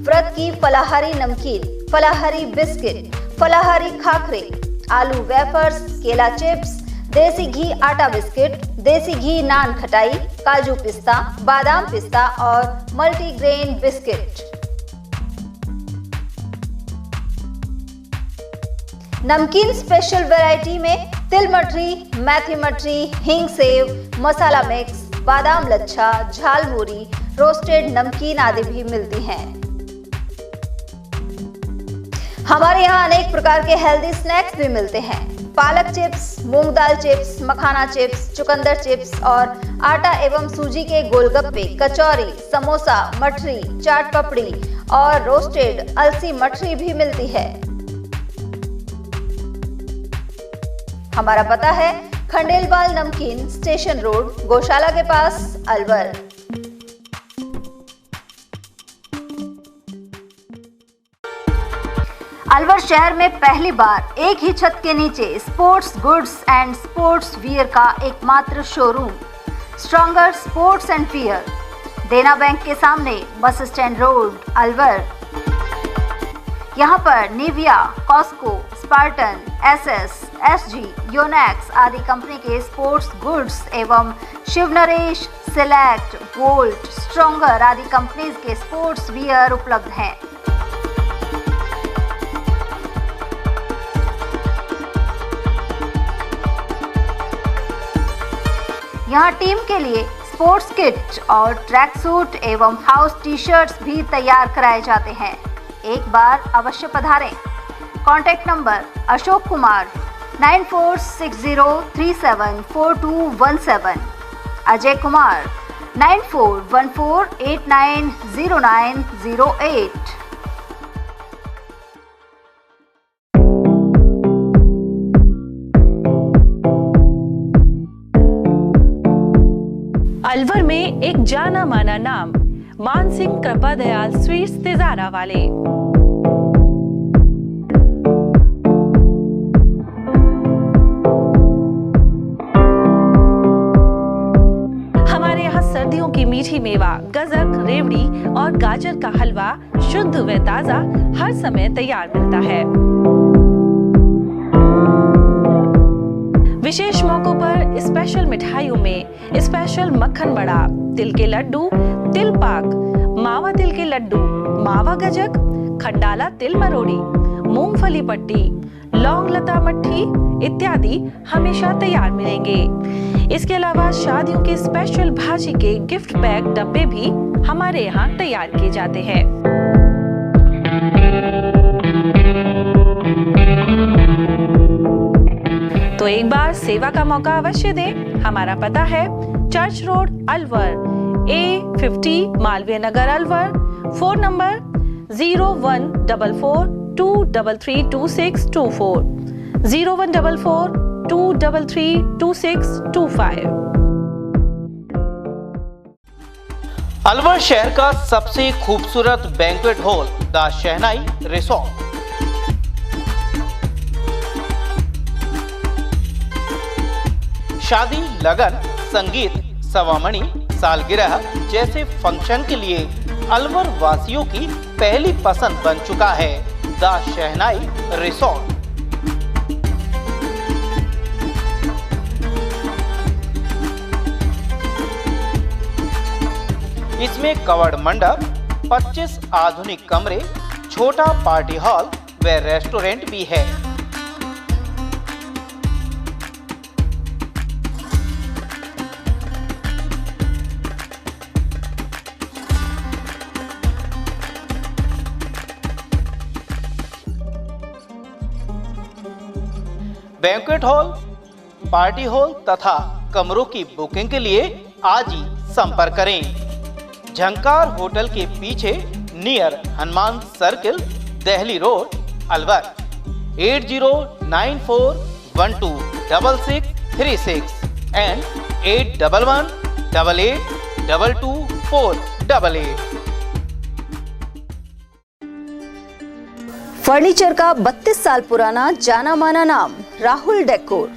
व्रत की फलाहारी नमकीन, फलाहारी बिस्किट, फलाहारी खाखरे, आलू वेफर्स, केला चिप्स, देसी घी आटा बिस्किट, देसी घी नान खटाई, काजू पिस्ता, बादाम पिस्ता और मल्टीग्रेन बिस्किट। नमकीन स्पेशल वैरायटी में तिल मठरी, मेथी मठरी, हींग सेव, मसाला मिक्स, बादाम लच्छा, झालमुरी, रोस्टेड नमकीन आदि भी मिलती हैं। हमारे यहाँ अनेक प्रकार के हेल्दी स्नैक्स भी मिलते हैं। पालक चिप्स, मूंग दाल चिप्स, मखाना चिप्स, चुकंदर चिप्स और आटा एवं सूजी के गोलगप्पे, कचौरी, समोसा, मठरी, चाट पपड़ी और रोस्टेड अलसी मठरी भी मिलती है। हमारा पता है खंडेलवाल नमकीन, स्टेशन रोड, गौशाला के पास, अलवर। अलवर शहर में पहली बार एक ही छत के नीचे sports goods and sports wear का एकमात्र showroom, Stronger Sports and Wear, Dena bank के सामने, बस स्टैंड रोड, अलवर। यहाँ पर Nivia, Cosco, Spartan, SS, SG, Yonex आदि कंपनी के स्पोर्ट्स गुड्स एवं Shiv Naresh, Select, Volt, Stronger आदि कंपनीज के स्पोर्ट्स वियर उपलब्ध हैं। यहाँ टीम के लिए स्पोर्ट्स किट और ट्रैक सूट एवं हाउस टी-शर्ट्स भी तैयार कराए जाते हैं। एक बार अवश्य पधारें। Contact number Ashok Kumar 9460374217, Ajay Kumar 9414890908। अलवर में एक जाना माना नाम, मानसिंह कृपा दयाल स्वीट्स तिजारा वाले। हमारे यहाँ सर्दियों की मीठी मेवा, गजक, रेवड़ी और गाजर का हलवा शुद्ध व ताजा हर समय तैयार मिलता है। विशेष मौकों पर स्पेशल मिठाइयों में स्पेशल मक्खन बड़ा, तिल के लड्डू, तिल पाक, मावा तिल के लड्डू, मावा गजक, खंडाला तिल मरोड़ी, मूंगफली पट्टी, लौंग लता मट्ठी इत्यादि हमेशा तैयार मिलेंगे। इसके अलावा शादियों के स्पेशल भाजी के गिफ्ट पैक डब्बे भी हमारे यहाँ तैयार किए जाते हैं। तो एक बार सेवा का मौका अवश्य दें। हमारा पता है church road Alwar, A50 Malviya Nagar Alwar. Phone number 0144233224, 0144233225। Alwar शहर का सबसे खूबसूरत banquet hall the Shehnai resort. शादी, लगन, संगीत, सवामणी, सालगिरह जैसे फंक्शन के लिए अलवर वासियों की पहली पसंद बन चुका है द शहनाई रिसोर्ट। इसमें कवर्ड मंडप, 25 आधुनिक कमरे, छोटा पार्टी हॉल व रेस्टोरेंट भी है। बैंक्वेट हॉल, पार्टी हॉल तथा कमरों की बुकिंग के लिए आज ही संपर्क करें। झंकार होटल के पीछे near Hanuman circle, Delhi road, Alwar. 8094126636 and 8118822488। Furniture का 32 साल पुराना जाना माना नाम राहुल डेकोर।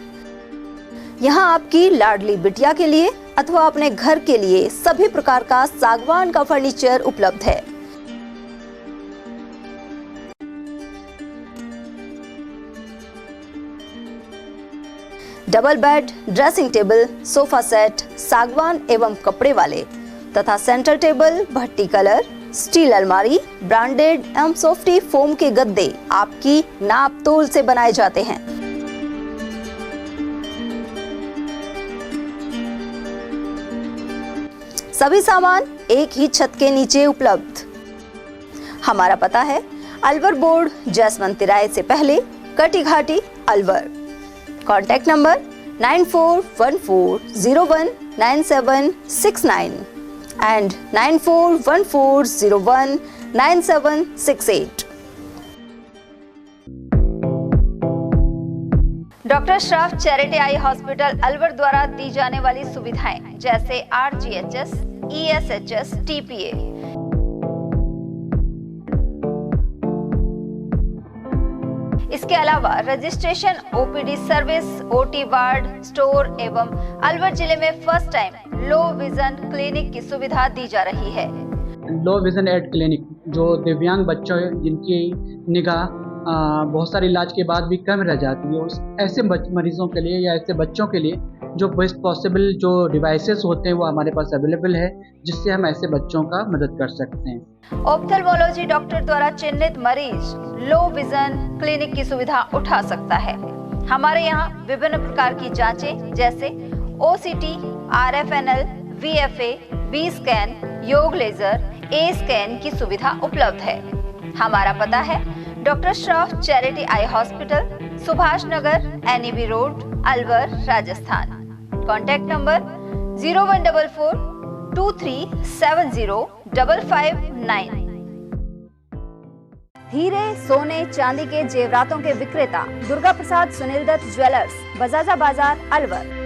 यहाँ आपकी लाडली बिटिया के लिए अथवा अपने घर के लिए सभी प्रकार का सागवान का फर्नीचर उपलब्ध है। Double bed, dressing table, sofa set सागवान एवं कपड़े वाले तथा सेंटर टेबल, भट्टी कलर, स्टील अलमारी, ब्रांडेड एवं सॉफ्टी फोम के गद्दे आपकी नाप तोल से बनाए जाते हैं। सभी सामान एक ही छत के नीचे उपलब्ध। हमारा पता है अलवर बोर्ड, जैसमंत तिराहे से पहले, Kati Ghati, Alwar. Contact number 9414019769 and 9414019768। Doctor Shroff charity eye hospital Alwar द्वारा दी जाने वाली सुविधाएं जैसे RGHS, ESHS, TPA। इसके अलावा registration, OPD service, OT ward, store एवं अलवर जिले में first time low vision clinic की सुविधा दी जा रही है। लो विजन एड क्लिनिक जो दिव्यांग बच्चों जिनकी निगाह बहुत सारे इलाज के बाद भी कम रह जाती है, उस ऐसे मरीजों के लिए या ऐसे बच्चों के लिए जो बेस्ट पॉसिबल जो डिवाइसेस होते हैं वो हमारे पास अवेलेबल है, जिससे हम ऐसे बच्चों का मदद कर सकते हैं। ऑप्थेल्मोलॉजी डॉक्टर द्वारा चिन्हित मरीज लो विजन क्लिनिक की सुविधा उठा सकता है। हमारे यहाँ विभिन्न प्रकार की जांचें जैसे OCT, RFNL, VFA, V scan, YAG laser, A scan की सुविधा उपलब्ध है। हमारा पता है doctor Shroff charity eye hospital, Subhash Nagar, NEB road, Alwar, Rajasthan. Contact number 014423705559। हीरे, सोने, चांदी के जेवरातों के विक्रेता दुर्गा प्रसाद सुनील दत्त ज्वेलर्स, बजाजा बाजार, अलवर।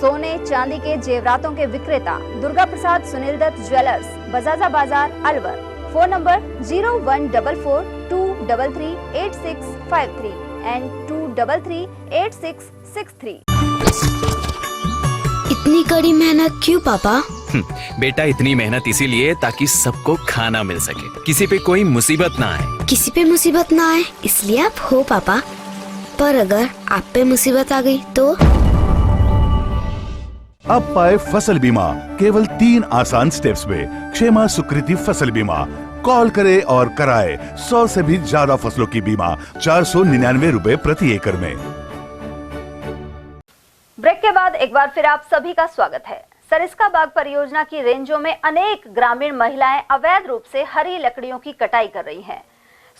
सोने चांदी के जेवरातों के विक्रेता Durga Prasad Sunil Dutt jewellers, Bajaja Bazar, Alwar. Phone number 0144233853 and 2338663। इतनी कड़ी मेहनत क्यों पापा? बेटा इतनी मेहनत इसीलिए ताकि सबको खाना मिल सके, किसी पे कोई मुसीबत ना आए। किसी पे मुसीबत ना आए इसलिए आप हो पापा, पर अगर आप पे मुसीबत आ गई तो? अब पाए फसल बीमा केवल 3 आसान स्टेप्स में। क्षेमा सुकृति फसल बीमा। कॉल करे और कराए 100 से भी ज्यादा फसलों की बीमा 499 रुपए प्रति एकड़ में। ब्रेक के बाद एक बार फिर आप सभी का स्वागत है। सरिस्का बाग परियोजना की रेंजों में अनेक ग्रामीण महिलाएं अवैध रूप से हरी लकड़ियों की कटाई कर रही हैं।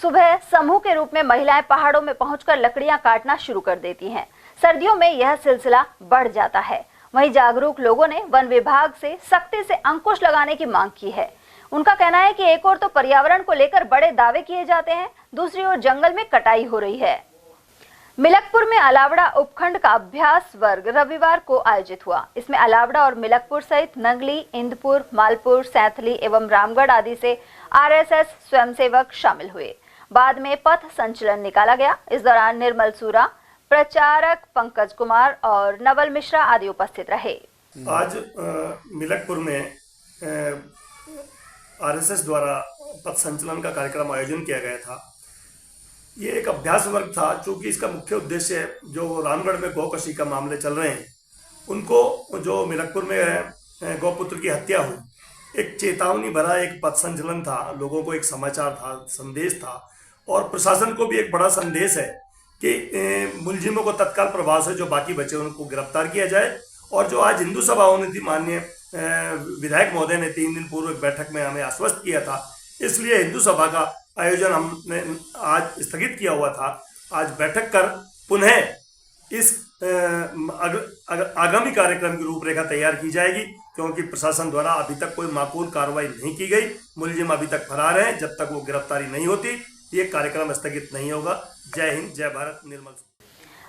सुबह समूह के रूप में महिलाएं पहाड़ों में पहुंचकर लकड़ियां काटना शुरू कर देती हैं। सर्दियों में यह सिलसिला बढ़ जाता है। वहीं जागरूक लोगों ने वन विभाग से सख्ती से अंकुश लगाने की मांग की है। उनका कहना है कि एक ओर तो पर्यावरण को लेकर बड़े दावे किए जाते हैं, दूसरी ओर जंगल में कटाई हो रही है। मिलकपुर में अलावड़ा उपखंड का अभ्यास वर्ग रविवार को आयोजित हुआ। इसमें अलावड़ा और मिलकपुर सहित नंगली, इंदपुर, मालपुर, सैंथली एवं रामगढ़ आदि से आरएसएस स्वयंसेवक शामिल हुए। बाद में पथ संचलन निकाला गया। इस दौरान निर्मल सूरा, प्रचारक पंकज कुमार और नवल मिश्रा आदि उपस्थित रहे। आज मिलकपुर में आरएसएस द्वारा पथ संचलन का कार्यक्रम आयोजन किया गया था। ये एक अभ्यास वर्ग था, चूँकि इसका मुख्य उद्देश्य जो रामगढ़ में गौकशी का मामले चल रहे हैं उनको, जो मिलकपुर में गौपुत्र की हत्या हुई, एक चेतावनी भरा एक पथ संचलन था। लोगों को एक समाचार था, संदेश था, और प्रशासन को भी एक बड़ा संदेश है कि मुलजिमों को तत्काल प्रभाव से जो बाकी बचे उनको गिरफ्तार किया जाए। और जो आज हिंदू सभा होनी थी, माननीय विधायक महोदय ने 3 दिन पूर्व एक बैठक में हमें आश्वस्त किया था, इसलिए हिंदू सभा का आयोजन हमने आज स्थगित किया हुआ था। आज बैठक कर पुनः इस आगामी कार्यक्रम की रूपरेखा तैयार की जाएगी, क्योंकि प्रशासन द्वारा अभी तक कोई माकूल कार्रवाई नहीं की गई। मुलजिम अभी तक फरार हैं। जब तक वो गिरफ्तारी नहीं होती ये कार्यक्रम स्थगित नहीं होगा। जय हिंद, जय भारत। निर्मल।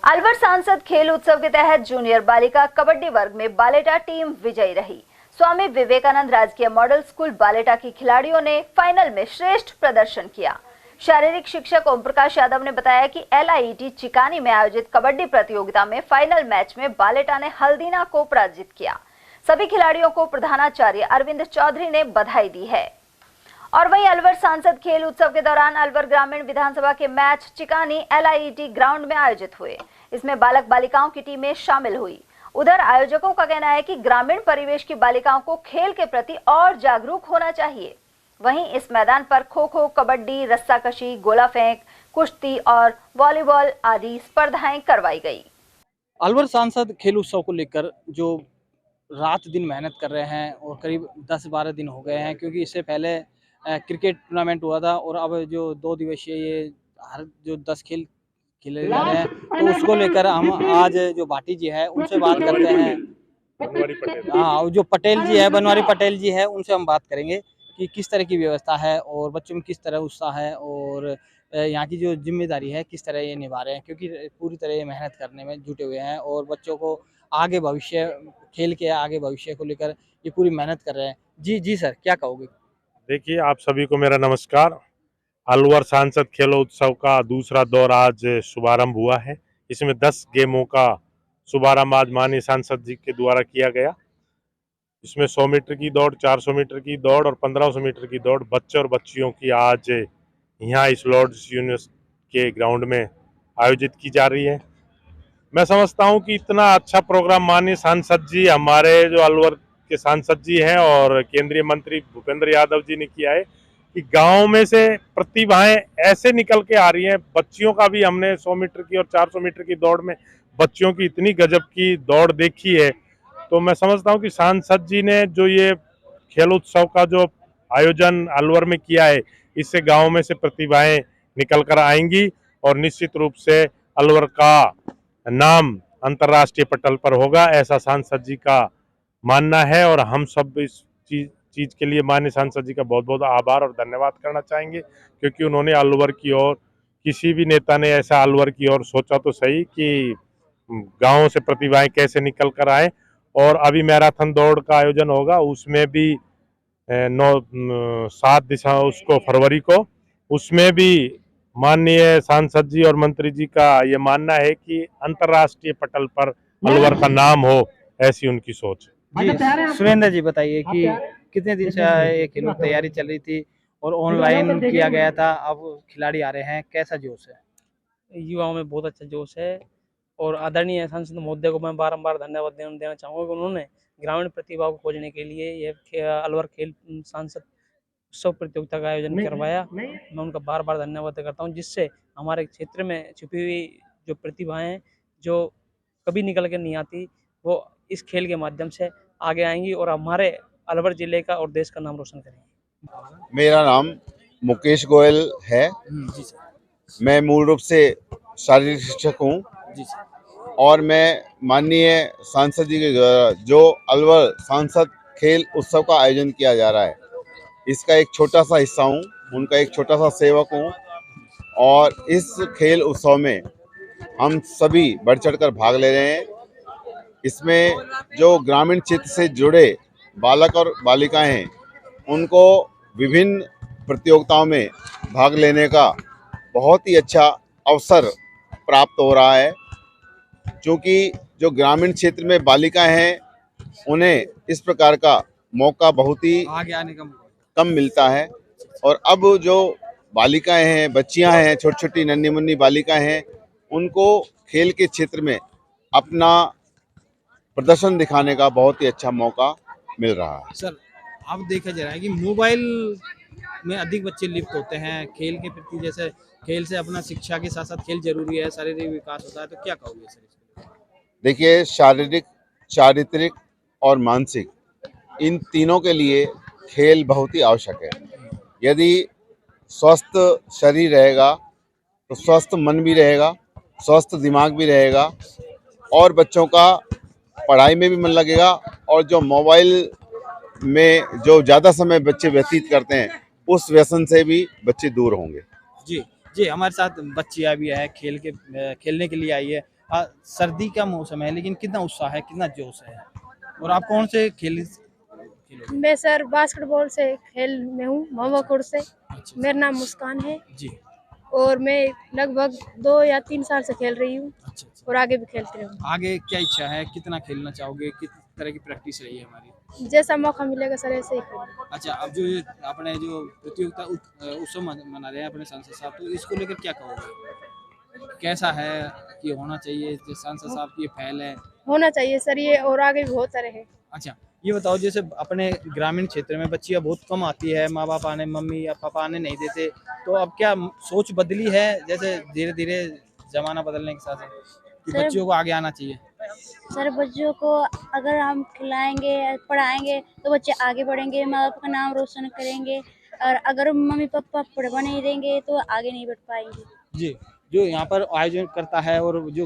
अलवर सांसद खेल उत्सव के तहत जूनियर बालिका कबड्डी वर्ग में बालेटा टीम विजयी रही। स्वामी विवेकानंद राजकीय मॉडल स्कूल बालेटा की खिलाड़ियों ने फाइनल में श्रेष्ठ प्रदर्शन किया। शारीरिक शिक्षक ओम प्रकाश यादव ने बताया कि LIET चिकानी में आयोजित कबड्डी प्रतियोगिता में फाइनल मैच में बालेटा ने हल्दीना को पराजित किया। सभी खिलाड़ियों को प्रधानाचार्य अरविंद चौधरी ने बधाई दी है। और वहीं अलवर सांसद खेल उत्सव के दौरान अलवर ग्रामीण विधानसभा के मैच चिकानी LIET ग्राउंड में आयोजित हुए। इसमें बालक बालिकाओं की टीमें शामिल हुई। उधर आयोजकों का कहना है कि ग्रामीण परिवेश की बालिकाओं को खेल के प्रति और जागरूक होना चाहिए। वहीं इस मैदान पर खो खो, कबड्डी, रस्साकशी, गोला फेंक, कुश्ती और वॉलीबॉल आदि स्पर्धाएं करवाई गई। अलवर सांसद खेल उत्सव को लेकर जो रात दिन मेहनत कर रहे हैं और करीब 10-12 दिन हो गए हैं, क्योंकि इससे पहले क्रिकेट टूर्नामेंट हुआ था और अब जो 2 दिवसीय ये हर जो 10 खेल खेले जा रहे हैं, तो उसको लेकर हम आज जो भाटी जी है उनसे बात करते हैं। हाँ, जो पटेल जी है, बनवारी पटेल जी है, उनसे हम बात करेंगे कि किस तरह की व्यवस्था है और बच्चों में किस तरह उत्साह है और यहाँ की जो जिम्मेदारी है किस तरह ये निभा रहे हैं, क्योंकि पूरी तरह ये मेहनत करने में जुटे हुए हैं और बच्चों को आगे भविष्य, खेल के आगे भविष्य को लेकर ये पूरी मेहनत कर रहे हैं। जी सर, क्या कहोगे? देखिए, आप सभी को मेरा नमस्कार। अलवर सांसद खेलोत्सव का दूसरा दौर आज शुभारंभ हुआ है। इसमें 10 गेमों का शुभारंभ आज माननीय सांसद जी के द्वारा किया गया। इसमें 100 मीटर की दौड़, 400 मीटर की दौड़ और 1500 मीटर की दौड़ बच्चों और बच्चियों की आज यहाँ इस लॉर्ड्स यूनिवर्सिटी के ग्राउंड में आयोजित की जा रही है। मैं समझता हूँ कि इतना अच्छा प्रोग्राम माननीय सांसद जी, हमारे जो अलवर के सांसद जी हैं और केंद्रीय मंत्री भूपेंद्र यादव जी ने किया है कि गांव में से प्रतिभाएं ऐसे निकल के आ रही हैं। बच्चियों का भी हमने 100 मीटर की और 400 मीटर की दौड़ में बच्चियों की इतनी गजब की दौड़ देखी है। तो मैं समझता हूं कि सांसद जी ने जो ये खेल उत्सव का जो आयोजन अलवर में किया है, इससे गांव में से प्रतिभाएं निकल कर आएंगी और निश्चित रूप से अलवर का नाम अंतर्राष्ट्रीय पटल पर होगा, ऐसा सांसद जी का मानना है। और हम सब इस चीज के लिए माननीय सांसद जी का बहुत बहुत आभार और धन्यवाद करना चाहेंगे, क्योंकि उन्होंने अलवर की ओर, किसी भी नेता ने ऐसा अलवर की ओर सोचा तो सही कि गांवों से प्रतिभाएं कैसे निकल कर आए और अभी मैराथन दौड़ का आयोजन होगा, उसमें भी 7 उसको फरवरी को, उसमें भी माननीय सांसद जी और मंत्री जी का ये मानना है कि अंतर्राष्ट्रीय पटल पर अलवर का नाम हो, ऐसी उनकी सोच है। सुरेंद्र जी बताइए कि कितने दिन से ये खेलों की तैयारी चल रही थी और ऑनलाइन किया गया था, अब खिलाड़ी आ रहे हैं, कैसा जोश है? युवाओं में बहुत अच्छा जोश है और आदरणीय सांसद महोदय को मैं बारंबार धन्यवाद देना चाहूँगा कि उन्होंने ग्रामीण प्रतिभा को खोजने के लिए ये अलवर खेल सांसद उत्सव प्रतियोगिता का आयोजन करवाया। मैं उनका बार बार धन्यवाद करता हूँ, जिससे हमारे क्षेत्र में छुपी हुई जो प्रतिभाएं जो कभी निकल के नहीं आती, वो इस खेल के माध्यम से आगे आएंगी और हमारे अलवर जिले का और देश का नाम रोशन करेंगे। मेरा नाम मुकेश गोयल है। जी सर। मैं मूल रूप से शारीरिक शिक्षक हूँ जी सर। और मैं माननीय सांसद जी के द्वारा जो अलवर सांसद खेल उत्सव का आयोजन किया जा रहा है, इसका एक छोटा सा हिस्सा हूँ, उनका एक छोटा सा सेवक हूँ। और इस खेल उत्सव में हम सभी बढ़ चढ़कर भाग ले रहे हैं। इसमें जो ग्रामीण क्षेत्र से जुड़े बालक और बालिकाएं हैं, उनको विभिन्न प्रतियोगिताओं में भाग लेने का बहुत ही अच्छा अवसर प्राप्त हो रहा है, क्योंकि जो ग्रामीण क्षेत्र में बालिकाएं हैं, उन्हें इस प्रकार का मौका बहुत ही आगे आने का कम मिलता है। और अब जो बालिकाएं हैं, बच्चियां हैं, छोटी छोटी नन्ही मुन्नी बालिकाएं हैं, उनको खेल के क्षेत्र में अपना प्रदर्शन दिखाने का बहुत ही अच्छा मौका मिल रहा है। सर, अब देखा जा रहा है कि मोबाइल में अधिक बच्चे लिप्त होते हैं खेल के प्रति, जैसे खेल से अपना शिक्षा के साथ साथ खेल जरूरी है, शारीरिक विकास होता है, तो क्या कहोगे सर इसमें? देखिए, शारीरिक, चारित्रिक और मानसिक, इन तीनों के लिए खेल बहुत ही आवश्यक है। यदि स्वस्थ शरीर रहेगा तो स्वस्थ मन भी रहेगा, स्वस्थ दिमाग भी रहेगा और बच्चों का पढ़ाई में भी मन लगेगा। और जो मोबाइल में जो ज़्यादा समय बच्चे व्यतीत करते हैं, उस व्यसन से भी बच्चे दूर होंगे। जी जी, हमारे साथ बच्चियाँ भी है, खेलने के लिए आई है। सर्दी का मौसम है, लेकिन कितना उत्साह है, कितना जोश है। और आप कौन से खेल? मैं सर बास्केटबॉल से खेल में हूँ, मोहम्मदपुर से। मेरा नाम मुस्कान है जी। और मैं लगभग 2 या 3 साल से खेल रही हूँ और आगे भी खेलती रहूँ। आगे क्या इच्छा है, कितना खेलना चाहोगे, किस तरह की प्रैक्टिस रही है हमारी? जैसा मौका मिलेगा सर ऐसे ही खेलूँ। अच्छा, अब जो ये अपने जो प्रतियोगिता उत्सव मना रहे हैं अपने सांसद साहब, तो इसको लेकर क्या कहोगे? कैसा है कि होना चाहिए? जो सांसद साहब की पहल है, होना चाहिए सर ये, और आगे भी होता रहे। अच्छा, ये बताओ, जैसे अपने ग्रामीण क्षेत्र में बच्चियाँ बहुत कम आती है, माँ बाप आने, मम्मी या पापा आने नहीं देते, तो अब क्या सोच बदली है जैसे धीरे धीरे जमाना बदलने के साथ कि बच्चियों को आगे आना चाहिए? सर, बच्चों को अगर हम खिलाएंगे, पढ़ाएंगे तो बच्चे आगे बढ़ेंगे, माँ बाप का नाम रोशन करेंगे। और अगर मम्मी पापा पढ़वा नहीं देंगे तो आगे नहीं बढ़ पाएंगे। जी, जो यहाँ पर आयोजन करता है और जो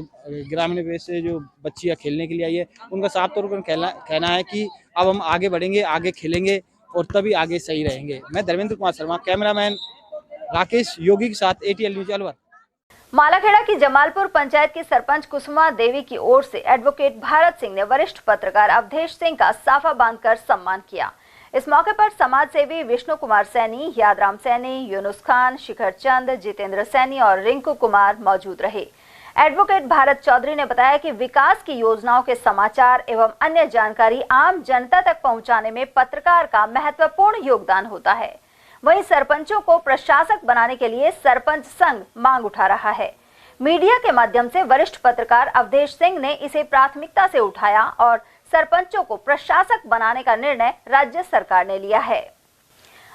ग्रामीण वेश से जो बच्चियाँ खेलने के लिए आई है, उनका साफ तौर पर कहना है कि अब हम आगे बढ़ेंगे, आगे खेलेंगे और तभी आगे सही रहेंगे। मैं धर्मेंद्र कुमार शर्मा, कैमरामैन राकेश योगी के साथ, ATL न्यूज़ अलवर। मालाखेड़ा की जमालपुर पंचायत की सरपंच कुसुमा देवी की ओर से एडवोकेट भारत सिंह ने वरिष्ठ पत्रकार अवधेश सिंह का साफा बांधकर सम्मान किया। इस मौके पर समाज सेवी विष्णु कुमार सैनी, यादराम सैनी, यूनुस खान, शिखर चंद, जितेंद्र सैनी और रिंकू कुमार मौजूद रहे। एडवोकेट भारत चौधरी ने बताया कि विकास की योजनाओं के समाचार एवं अन्य जानकारी आम जनता तक पहुंचाने में पत्रकार का महत्वपूर्ण योगदान होता है। वहीं सरपंचों को प्रशासक बनाने के लिए सरपंच संघ मांग उठा रहा है। मीडिया के माध्यम से वरिष्ठ पत्रकार अवधेश सिंह ने इसे प्राथमिकता से उठाया और सरपंचों को प्रशासक बनाने का निर्णय राज्य सरकार ने लिया है।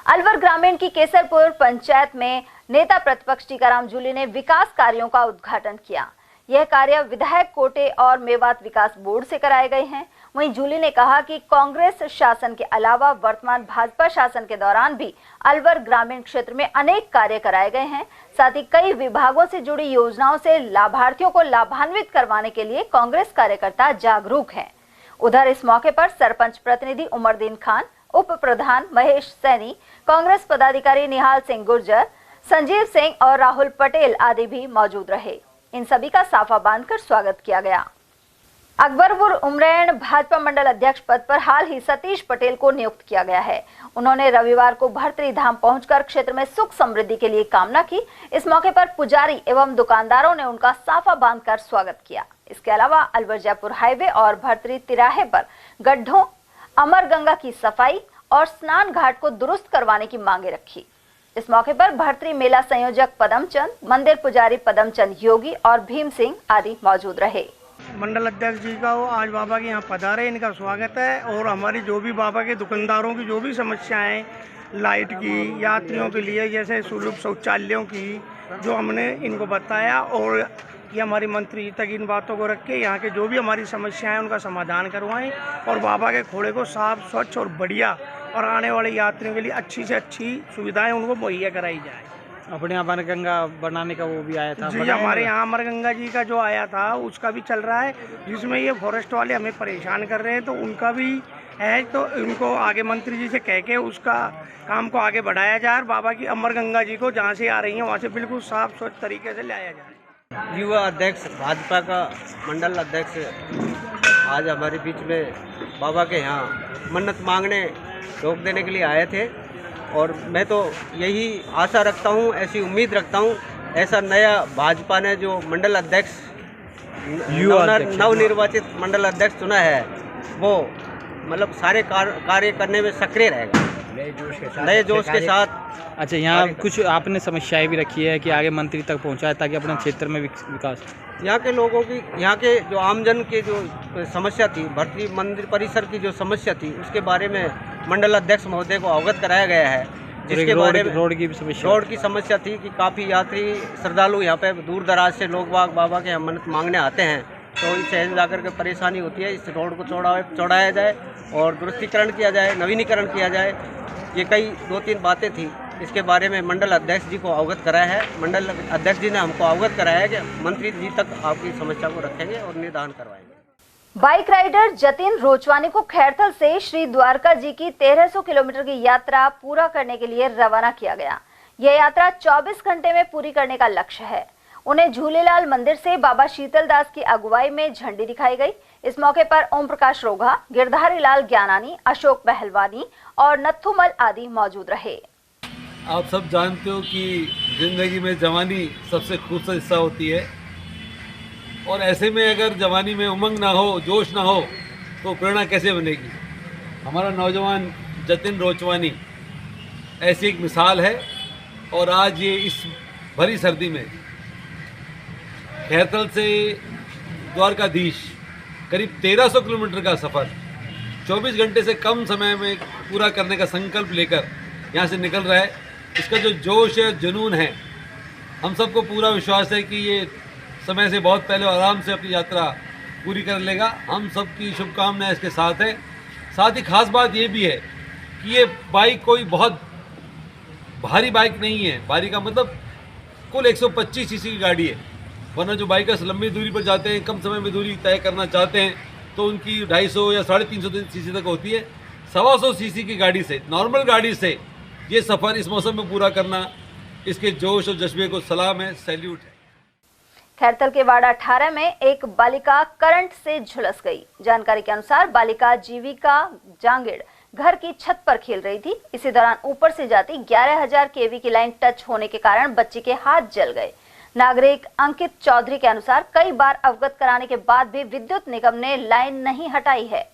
अलवर ग्रामीण की केसरपुर पंचायत में नेता प्रतिपक्ष टीकाराम जूली ने विकास कार्यों का उद्घाटन किया। यह कार्य विधायक कोटे और मेवात विकास बोर्ड से कराए गए हैं। वहीं जूली ने कहा कि कांग्रेस शासन के अलावा वर्तमान भाजपा शासन के दौरान भी अलवर ग्रामीण क्षेत्र में अनेक कार्य कराए गए हैं। साथ ही कई विभागों से जुड़ी योजनाओं से लाभार्थियों को लाभान्वित करवाने के लिए कांग्रेस कार्यकर्ता जागरूक हैं। उधर इस मौके पर सरपंच प्रतिनिधि उमरदीन खान, उप प्रधान महेश सैनी, कांग्रेस पदाधिकारी निहाल सिंह गुर्जर, संजीव सिंह और राहुल पटेल आदि भी मौजूद रहे। इन सभी का साफा बांधकर स्वागत किया गया। अकबरपुर उमरैन भाजपा मंडल अध्यक्ष पद पर हाल ही सतीश पटेल को नियुक्त किया गया है। उन्होंने रविवार को भर्तरी धाम पहुंचकर क्षेत्र में सुख समृद्धि के लिए कामना की। इस मौके पर पुजारी एवं दुकानदारों ने उनका साफा बांधकर स्वागत किया। इसके अलावा अलवर जयपुर हाईवे और भर्तरी तिराहे पर गड्ढों, अमर गंगा की सफाई और स्नान घाट को दुरुस्त करवाने की मांगे रखी। इस मौके पर भर्तरी मेला संयोजक पदमचंद, मंदिर पुजारी पदमचंद योगी और भीम सिंह आदि मौजूद रहे। मंडल अध्यक्ष जी का आज बाबा के यहाँ पधारे, इनका स्वागत है। और हमारी जो भी बाबा के दुकानदारों की जो भी समस्याएं, लाइट की, यात्रियों के लिए जैसे सुलभ शौचालयों की, जो हमने इनको बताया और ये हमारी मंत्री जी तक इन बातों को रख के यहाँ के जो भी हमारी समस्याएं उनका समाधान करवाएं और बाबा के खोड़े को साफ, स्वच्छ और बढ़िया और आने वाले यात्रियों के लिए अच्छी से अच्छी सुविधाएं उनको मुहैया कराई जाए। अपने यहाँ अमर गंगा बनाने का वो भी आया था जी, हमारे यहाँ अमर गंगा जी का जो आया था उसका भी चल रहा है, जिसमें ये फॉरेस्ट वाले हमें परेशान कर रहे हैं, तो उनका भी है। तो उनको आगे मंत्री जी से कह के उसका काम को आगे बढ़ाया जाए और बाबा की अमर गंगा जी को जहाँ से आ रही है वहाँ से बिल्कुल साफ स्वच्छ तरीके से लाया जाए। युवा अध्यक्ष भाजपा का मंडल अध्यक्ष आज हमारे बीच में बाबा के यहाँ मन्नत मांगने रोक देने के लिए आए थे और मैं तो यही आशा रखता हूँ, ऐसी उम्मीद रखता हूँ, ऐसा नया भाजपा ने जो मंडल अध्यक्ष नवनिर्वाचित मंडल अध्यक्ष चुना है वो मतलब सारे कार्य करने में सक्रिय रहेगा, नए जोश के साथ। अच्छा, यहाँ कुछ आपने समस्याएं भी रखी है कि आगे मंत्री तक पहुँचाए ताकि अपने क्षेत्र में विकास, यहाँ के लोगों की, यहाँ के जो आमजन की जो समस्या थी, भर्तरी मंदिर परिसर की जो समस्या थी उसके बारे में मंडल अध्यक्ष महोदय को अवगत कराया गया है। जिसके बारे में रोड की समस्या थी कि काफ़ी यात्री श्रद्धालु यहाँ पे दूर दराज से लोग बाबा के मन्नत मांगने आते हैं, तो इस शहर जाकर के परेशानी होती है। इस रोड को चौड़ाया जाए और दुरुस्तीकरण किया जाए, नवीनीकरण किया जाए। ये कई 2-3 बातें थी, इसके बारे में मंडल अध्यक्ष जी को अवगत कराया है। मंडल अध्यक्ष जी ने हमको अवगत कराया है कि मंत्री जी तक आपकी समस्या को रखेंगे और निदान करवाएंगे। बाइक राइडर जतिन रोचवानी को खैरथल से श्री द्वारका जी की 1300 किलोमीटर की यात्रा पूरा करने के लिए रवाना किया गया। यह यात्रा 24 घंटे में पूरी करने का लक्ष्य है। उन्हें झूलेलाल मंदिर से बाबा शीतलदास की अगुवाई में झंडी दिखाई गई। इस मौके पर ओम प्रकाश रोघा, गिरधारी लाल ज्ञानानी, अशोक पहलवानी और नथुमल आदि मौजूद रहे। आप सब जानते हो कि जिंदगी में जवानी सबसे खूबसूरत हिस्सा होती है और ऐसे में अगर जवानी में उमंग ना हो, जोश ना हो तो प्रेरणा कैसे बनेगी। हमारा नौजवान जतिन रोचवानी ऐसी एक मिसाल है और आज ये इस भरी सर्दी में खैरथल से द्वारकाधीश करीब 1300 किलोमीटर का सफ़र 24 घंटे से कम समय में पूरा करने का संकल्प लेकर यहाँ से निकल रहा है। इसका जो जोश है, जुनून है, हम सबको पूरा विश्वास है कि ये समय से बहुत पहले आराम से अपनी यात्रा पूरी कर लेगा। हम सबकी शुभकामनाएं इसके साथ है। साथ ही खास बात ये भी है कि ये बाइक कोई बहुत भारी बाइक नहीं है। भारी का मतलब कुल 125 सीसी की गाड़ी है, वरना जो बाइकर्स लंबी दूरी पर जाते हैं, कम समय में दूरी तय करना चाहते हैं तो उनकी 250 या 350 सीसी तक होती है। 125 सीसी की गाड़ी से, नॉर्मल गाड़ी से ये सफ़र इस मौसम में पूरा करना, इसके जोश और जज्बे को सलाम है, सैल्यूट है। खैरथल के वार्ड 18 में एक बालिका करंट से झुलस गई। जानकारी के अनुसार बालिका जीविका जांगिड़ घर की छत पर खेल रही थी। इसी दौरान ऊपर से जाती 11,000 केवी की लाइन टच होने के कारण बच्ची के हाथ जल गए। नागरिक अंकित चौधरी के अनुसार कई बार अवगत कराने के बाद भी विद्युत निगम ने लाइन नहीं हटाई है।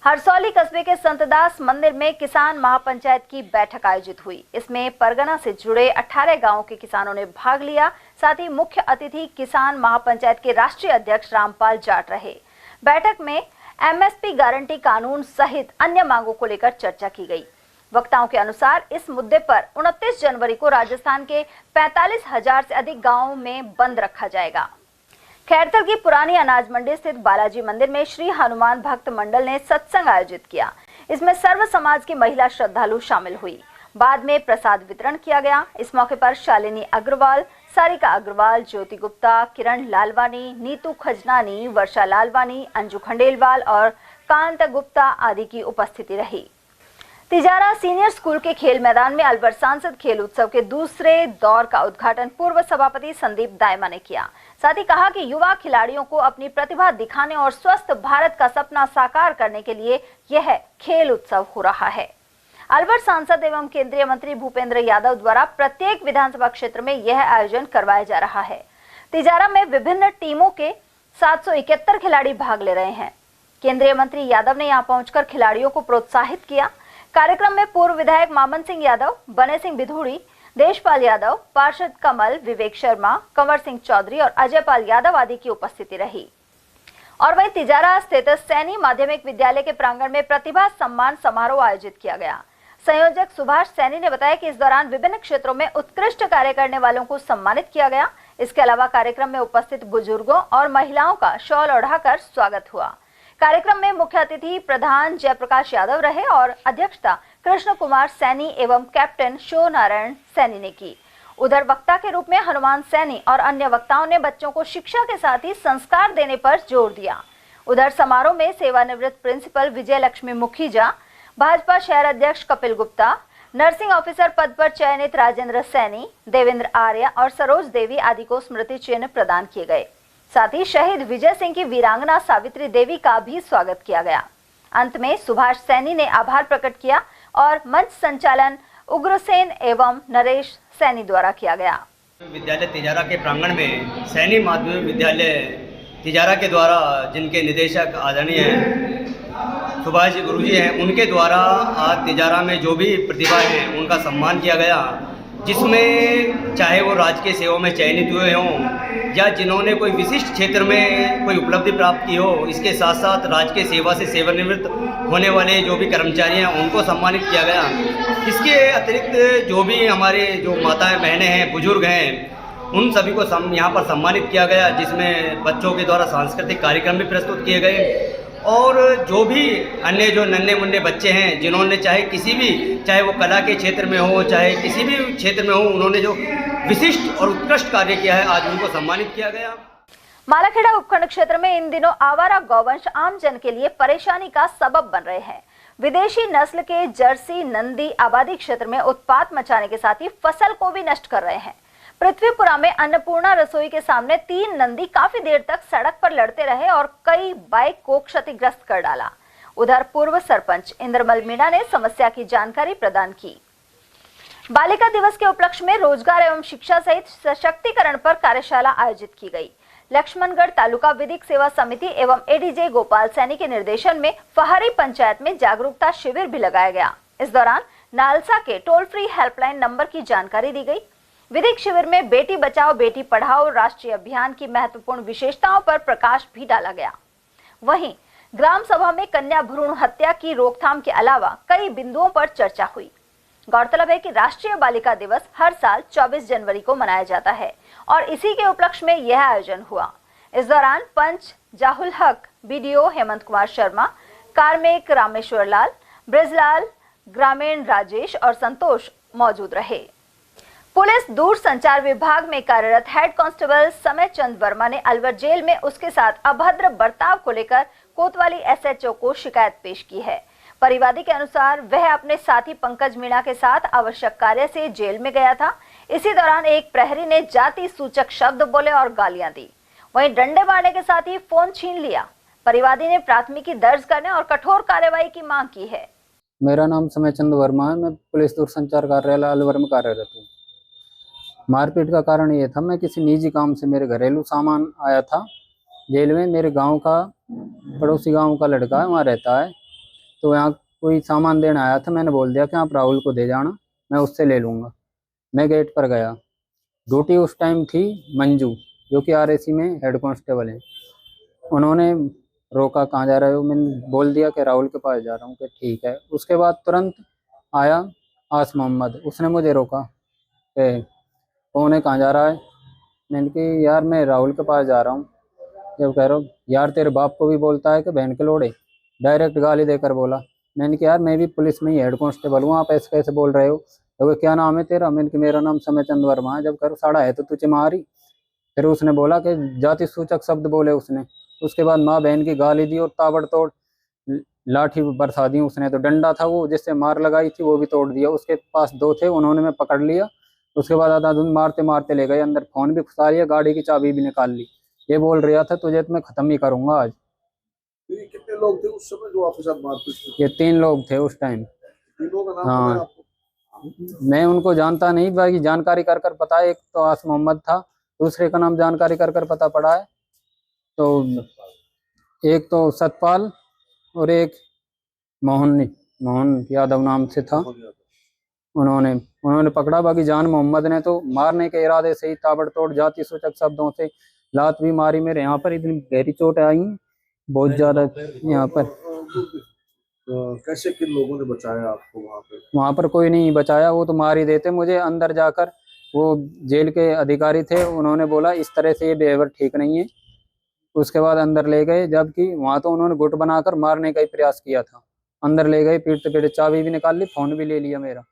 हरसौली कस्बे के संतदास मंदिर में किसान महापंचायत की बैठक आयोजित हुई। इसमें परगना से जुड़े 18 गांवों के किसानों ने भाग लिया। साथ ही मुख्य अतिथि किसान महापंचायत के राष्ट्रीय अध्यक्ष रामपाल जाट रहे। बैठक में एमएसपी गारंटी कानून सहित अन्य मांगों को लेकर चर्चा की गई। वक्ताओं के अनुसार इस मुद्दे पर 29 जनवरी को राजस्थान के 45,000 से अधिक गांवों में बंद रखा जाएगा। खैरथल की पुरानी अनाज मंडी स्थित बालाजी मंदिर में श्री हनुमान भक्त मंडल ने सत्संग आयोजित किया। इसमें सर्व समाज की महिला श्रद्धालु शामिल हुई। बाद में प्रसाद वितरण किया गया। इस मौके पर शालिनी अग्रवाल, सारिका अग्रवाल, ज्योति गुप्ता, किरण लालवानी, नीतू खजनानी, वर्षा लालवानी, अंजू खंडेलवाल और कांत गुप्ता आदि की उपस्थिति रही। तिजारा सीनियर स्कूल के खेल मैदान में अलवर सांसद खेल उत्सव के दूसरे दौर का उद्घाटन पूर्व सभापति संदीप दायमा ने किया। साथ ही कहा कि युवा खिलाड़ियों को अपनी प्रतिभा दिखाने और स्वस्थ भारत का सपना साकार करने के लिए यह खेल उत्सव हो रहा है। अलवर सांसद एवं केंद्रीय मंत्री भूपेंद्र यादव द्वारा प्रत्येक विधानसभा क्षेत्र में यह आयोजन करवाया जा रहा है। तिजारा में विभिन्न टीमों के 771 खिलाड़ी भाग ले रहे हैं। केंद्रीय मंत्री यादव ने यहां पहुंचकर खिलाड़ियों को प्रोत्साहित किया। कार्यक्रम में पूर्व विधायक मामन सिंह यादव, बने सिंह बिधूड़ी, देशपाल यादव, पार्षद कमल, विवेक शर्मा, कंवर सिंह चौधरी और अजय पाल यादव आदि की उपस्थिति रही। और वहीं तिजारा स्थित सैनी माध्यमिक विद्यालय के प्रांगण में प्रतिभा सम्मान समारोह आयोजित किया गया। संयोजक सुभाष सैनी ने बताया कि इस दौरान विभिन्न क्षेत्रों में उत्कृष्ट कार्य करने वालों को सम्मानित किया गया। इसके अलावा कार्यक्रम में उपस्थित बुजुर्गों और महिलाओं का शॉल ओढ़ाकर स्वागत हुआ। कार्यक्रम में मुख्य अतिथि प्रधान जयप्रकाश यादव रहे और अध्यक्षता कृष्ण कुमार सैनी एवं कैप्टन शो नारायण सैनी ने की। उधर वक्ता के रूप में हनुमान सैनी और अन्य वक्ताओं ने बच्चों को शिक्षा के साथ ही संस्कार देने पर जोर दिया। उधर समारोह में सेवानिवृत्त प्रिंसिपल विजय लक्ष्मी मुखीजा, भाजपा शहर अध्यक्ष कपिल गुप्ता, नर्सिंग ऑफिसर पद पर चयनित राजेंद्र सैनी, देवेंद्र आर्य और सरोज देवी आदि को स्मृति चिन्ह प्रदान किए गए। साथ ही शहीद विजय सिंह की वीरांगना सावित्री देवी का भी स्वागत किया गया। अंत में सुभाष सैनी ने आभार प्रकट किया और मंच संचालन उग्रसेन एवं नरेश सैनी द्वारा किया गया। विद्यालय तिजारा के प्रांगण में सैनी माध्यमिक विद्यालय तिजारा के द्वारा जिनके निदेशक आदरणीय सुभाष जी गुरुजी हैं, उनके द्वारा आज तिजारा में जो भी प्रतिभा है उनका सम्मान किया गया, जिसमें चाहे वो राजकीय सेवा में चयनित हुए हों या जिन्होंने कोई विशिष्ट क्षेत्र में कोई उपलब्धि प्राप्त की हो। इसके साथ साथ राजकीय सेवा से सेवानिवृत्त होने वाले जो भी कर्मचारी हैं उनको सम्मानित किया गया। इसके अतिरिक्त जो भी हमारे जो माताएं बहनें हैं, बुजुर्ग हैं, उन सभी को यहाँ पर सम्मानित किया गया, जिसमें बच्चों के द्वारा सांस्कृतिक कार्यक्रम भी प्रस्तुत किए गए और जो भी अन्य जो नन्हे मुन्ने बच्चे हैं जिन्होंने चाहे वो कला के क्षेत्र में हो, चाहे किसी भी क्षेत्र में हो, उन्होंने जो विशिष्ट और उत्कृष्ट कार्य किया है आज उनको सम्मानित किया गया। मालाखेड़ा उपखंड क्षेत्र में इन दिनों आवारा गौवंश आम जन के लिए परेशानी का सबब बन रहे हैं। विदेशी नस्ल के जर्सी नंदी आबादी क्षेत्र में उत्पात मचाने के साथ ही फसल को भी नष्ट कर रहे हैं। पृथ्वीपुरा में अन्नपूर्णा रसोई के सामने 3 नंदी काफी देर तक सड़क पर लड़ते रहे और कई बाइक को क्षतिग्रस्त कर डाला। उधर पूर्व सरपंच इंद्रमल मीणा ने समस्या की जानकारी प्रदान की। बालिका दिवस के उपलक्ष्य में रोजगार एवं शिक्षा सहित सशक्तिकरण पर कार्यशाला आयोजित की गई। लक्ष्मणगढ़ तालुका विधिक सेवा समिति एवं एडीजे गोपाल सैनी के निर्देशन में फहारी पंचायत में जागरूकता शिविर भी लगाया गया। इस दौरान नालसा के टोल फ्री हेल्पलाइन नंबर की जानकारी दी गई। विधिक शिविर में बेटी बचाओ बेटी पढ़ाओ राष्ट्रीय अभियान की महत्वपूर्ण विशेषताओं पर प्रकाश भी डाला गया। वहीं ग्राम सभा में कन्या भ्रूण हत्या की रोकथाम के अलावा कई बिंदुओं पर चर्चा हुई। गौरतलब है कि राष्ट्रीय बालिका दिवस हर साल 24 जनवरी को मनाया जाता है और इसी के उपलक्ष्य में यह आयोजन हुआ। इस दौरान पंच जाहुल हक, बीडीओ हेमंत कुमार शर्मा, कार्मिक रामेश्वर लाल, ब्रजलाल, ग्रामीण राजेश और संतोष मौजूद रहे। पुलिस दूर संचार विभाग में कार्यरत हेड कांस्टेबल समय चंद वर्मा ने अलवर जेल में उसके साथ अभद्र बर्ताव को लेकर कोतवाली एसएचओ को शिकायत पेश की है। परिवादी के अनुसार वह अपने साथी पंकज मीणा के साथ आवश्यक कार्य से जेल में गया था। इसी दौरान एक प्रहरी ने जाति सूचक शब्द बोले और गालियां दी, वहीं डंडे मारने के साथ ही फोन छीन लिया। परिवादी ने प्राथमिकी दर्ज करने और कठोर कार्रवाई की मांग की है। मेरा नाम समय चंद वर्मा है, मैं पुलिस दूरसंचार कार्यालय अलवर में कार्यरत हूँ। मारपीट का कारण ये था, मैं किसी निजी काम से मेरे घरेलू सामान आया था जेल में। मेरे गांव का पड़ोसी गांव का लड़का है, वहाँ रहता है, तो यहाँ कोई सामान देने आया था। मैंने बोल दिया कि आप राहुल को दे जाना, मैं उससे ले लूँगा। मैं गेट पर गया, ड्यूटी उस टाइम थी मंजू, जो कि आरएसी में हेड कांस्टेबल है। उन्होंने रोका, कहाँ जा रहे हो? मैंने बोल दिया कि राहुल के पास जा रहा हूँ। कि ठीक है। उसके बाद तुरंत आया आस मोहम्मद, उसने मुझे रोका कि कौन है, कहाँ जा रहा है? मैंने कहा यार मैं राहुल के पास जा रहा हूँ। जब कह रहा हूँ यार तेरे बाप को भी बोलता है कि बहन के लोड़े, डायरेक्ट गाली देकर बोला। मैंने कहा यार मैं भी पुलिस में ही हेड कांस्टेबल हूँ, आप ऐसे कैसे बोल रहे हो? तो क्या नाम है तेरा? मैंने कहा मेरा नाम समय चंद वर्मा है। जब कह साड़ा है तो तुझे मारी। फिर उसने बोला कि जाति सूचक शब्द बोले उसने। उसके बाद माँ बहन की गाली दी और ताबड़तोड़ लाठी बरसा दी उसने। तो डंडा था वो जिससे मार लगाई थी वो भी तोड़ दिया। उसके पास 2 थे, उन्होंने मैं पकड़ लिया उसके बाद अंधाधुंध मारते मारते ले गए अंदर, फोन भी घुसा लिया, गाड़ी की चाबी भी निकाल ली। ये बोल रहा था तुझे तो मैं खत्म ही करूंगा आज। ये कितने लोग थे उस समय जो आपके साथ मारपीट की? ये 3 लोग थे उस टाइम। तीनों का नाम हाँ। पता है आपको? मैं उनको जानता नहीं, बाकी जानकारी कर कर पता है। एक तो आस मोहम्मद था, दूसरे का नाम जानकारी कर कर पता पड़ा है। तो एक तो सतपाल और एक मोहन यादव नाम से था। उन्होंने पकड़ा। बाकी जान मोहम्मद ने तो मारने के इरादे से ही ताबड़तोड़ जाति सूचक शब्दों से लात भी मारी। मेरे यहाँ पर इतनी गहरी चोट आई बहुत ज्यादा यहाँ पर। कैसे किन लोगों ने बचाया आपको वहाँ पे? वहाँ पर कोई नहीं बचाया, वो तो मार ही देते मुझे। अंदर जाकर वो जेल के अधिकारी थे, उन्होंने बोला इस तरह से ये बिहेवियर ठीक नहीं है। उसके बाद अंदर ले गए, जबकि वहाँ तो उन्होंने गुट बनाकर मारने का ही प्रयास किया था। अंदर ले गए, पीटते पीटते चाबी भी निकाल ली, फोन भी ले लिया मेरा।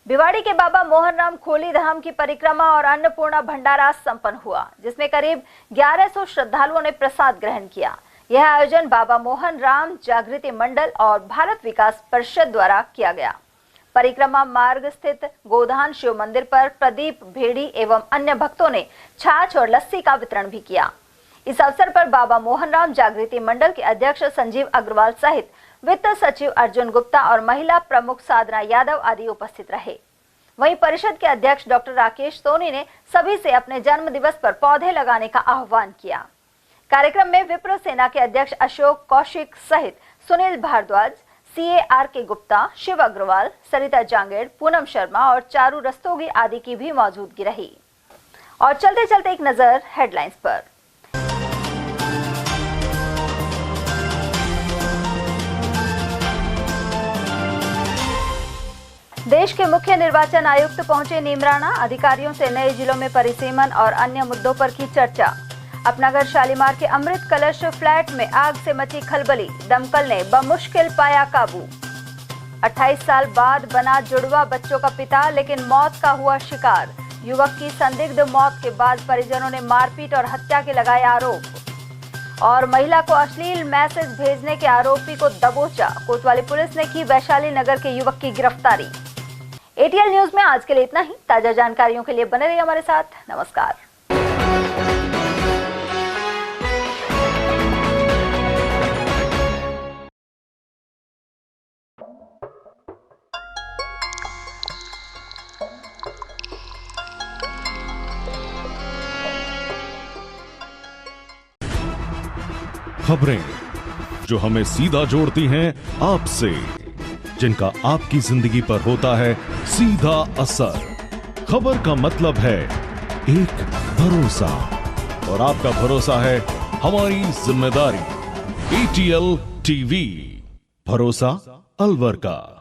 भिवाड़ी के बाबा मोहन राम खोली धाम की परिक्रमा और अन्नपूर्णा भंडारा संपन्न हुआ, जिसमें करीब 1100 श्रद्धालुओं ने प्रसाद ग्रहण किया। यह आयोजन बाबा मोहन राम जागृति मंडल और भारत विकास परिषद द्वारा किया गया। परिक्रमा मार्ग स्थित गोधान शिव मंदिर पर प्रदीप भेड़ी एवं अन्य भक्तों ने छाछ और लस्सी का वितरण भी किया। इस अवसर पर बाबा मोहन राम जागृति मंडल के अध्यक्ष संजीव अग्रवाल सहित वित्त सचिव अर्जुन गुप्ता और महिला प्रमुख साधना यादव आदि उपस्थित रहे। वहीं परिषद के अध्यक्ष डॉक्टर राकेश सोनी ने सभी से अपने जन्म दिवस पर पौधे लगाने का आह्वान किया। कार्यक्रम में विप्र सेना के अध्यक्ष अशोक कौशिक सहित सुनील भारद्वाज, CAR के गुप्ता, शिव अग्रवाल, सरिता जांगेड़, पूनम शर्मा और चारू रस्तोगी आदि की भी मौजूदगी रही। और चलते चलते एक नजर हेडलाइंस पर। देश के मुख्य निर्वाचन आयुक्त पहुंचे नीमराणा, अधिकारियों से नए जिलों में परिसीमन और अन्य मुद्दों पर की चर्चा। अपनागर शालीमार के अमृत कलश फ्लैट में आग से मची खलबली, दमकल ने बमुश्किल पाया काबू। 28 साल बाद बना जुड़वा बच्चों का पिता, लेकिन मौत का हुआ शिकार। युवक की संदिग्ध मौत के बाद परिजनों ने मारपीट और हत्या के लगाए आरोप। और महिला को अश्लील मैसेज भेजने के आरोपी को दबोचा, कोतवाली पुलिस ने की वैशाली नगर के युवक की गिरफ्तारी। ATL न्यूज में आज के लिए इतना ही। ताजा जानकारियों के लिए बने रहिए हमारे साथ। नमस्कार। खबरें जो हमें सीधा जोड़ती हैं आपसे, जिनका आपकी जिंदगी पर होता है सीधा असर। खबर का मतलब है एक भरोसा, और आपका भरोसा है हमारी जिम्मेदारी। ATL TV, भरोसा अलवर का।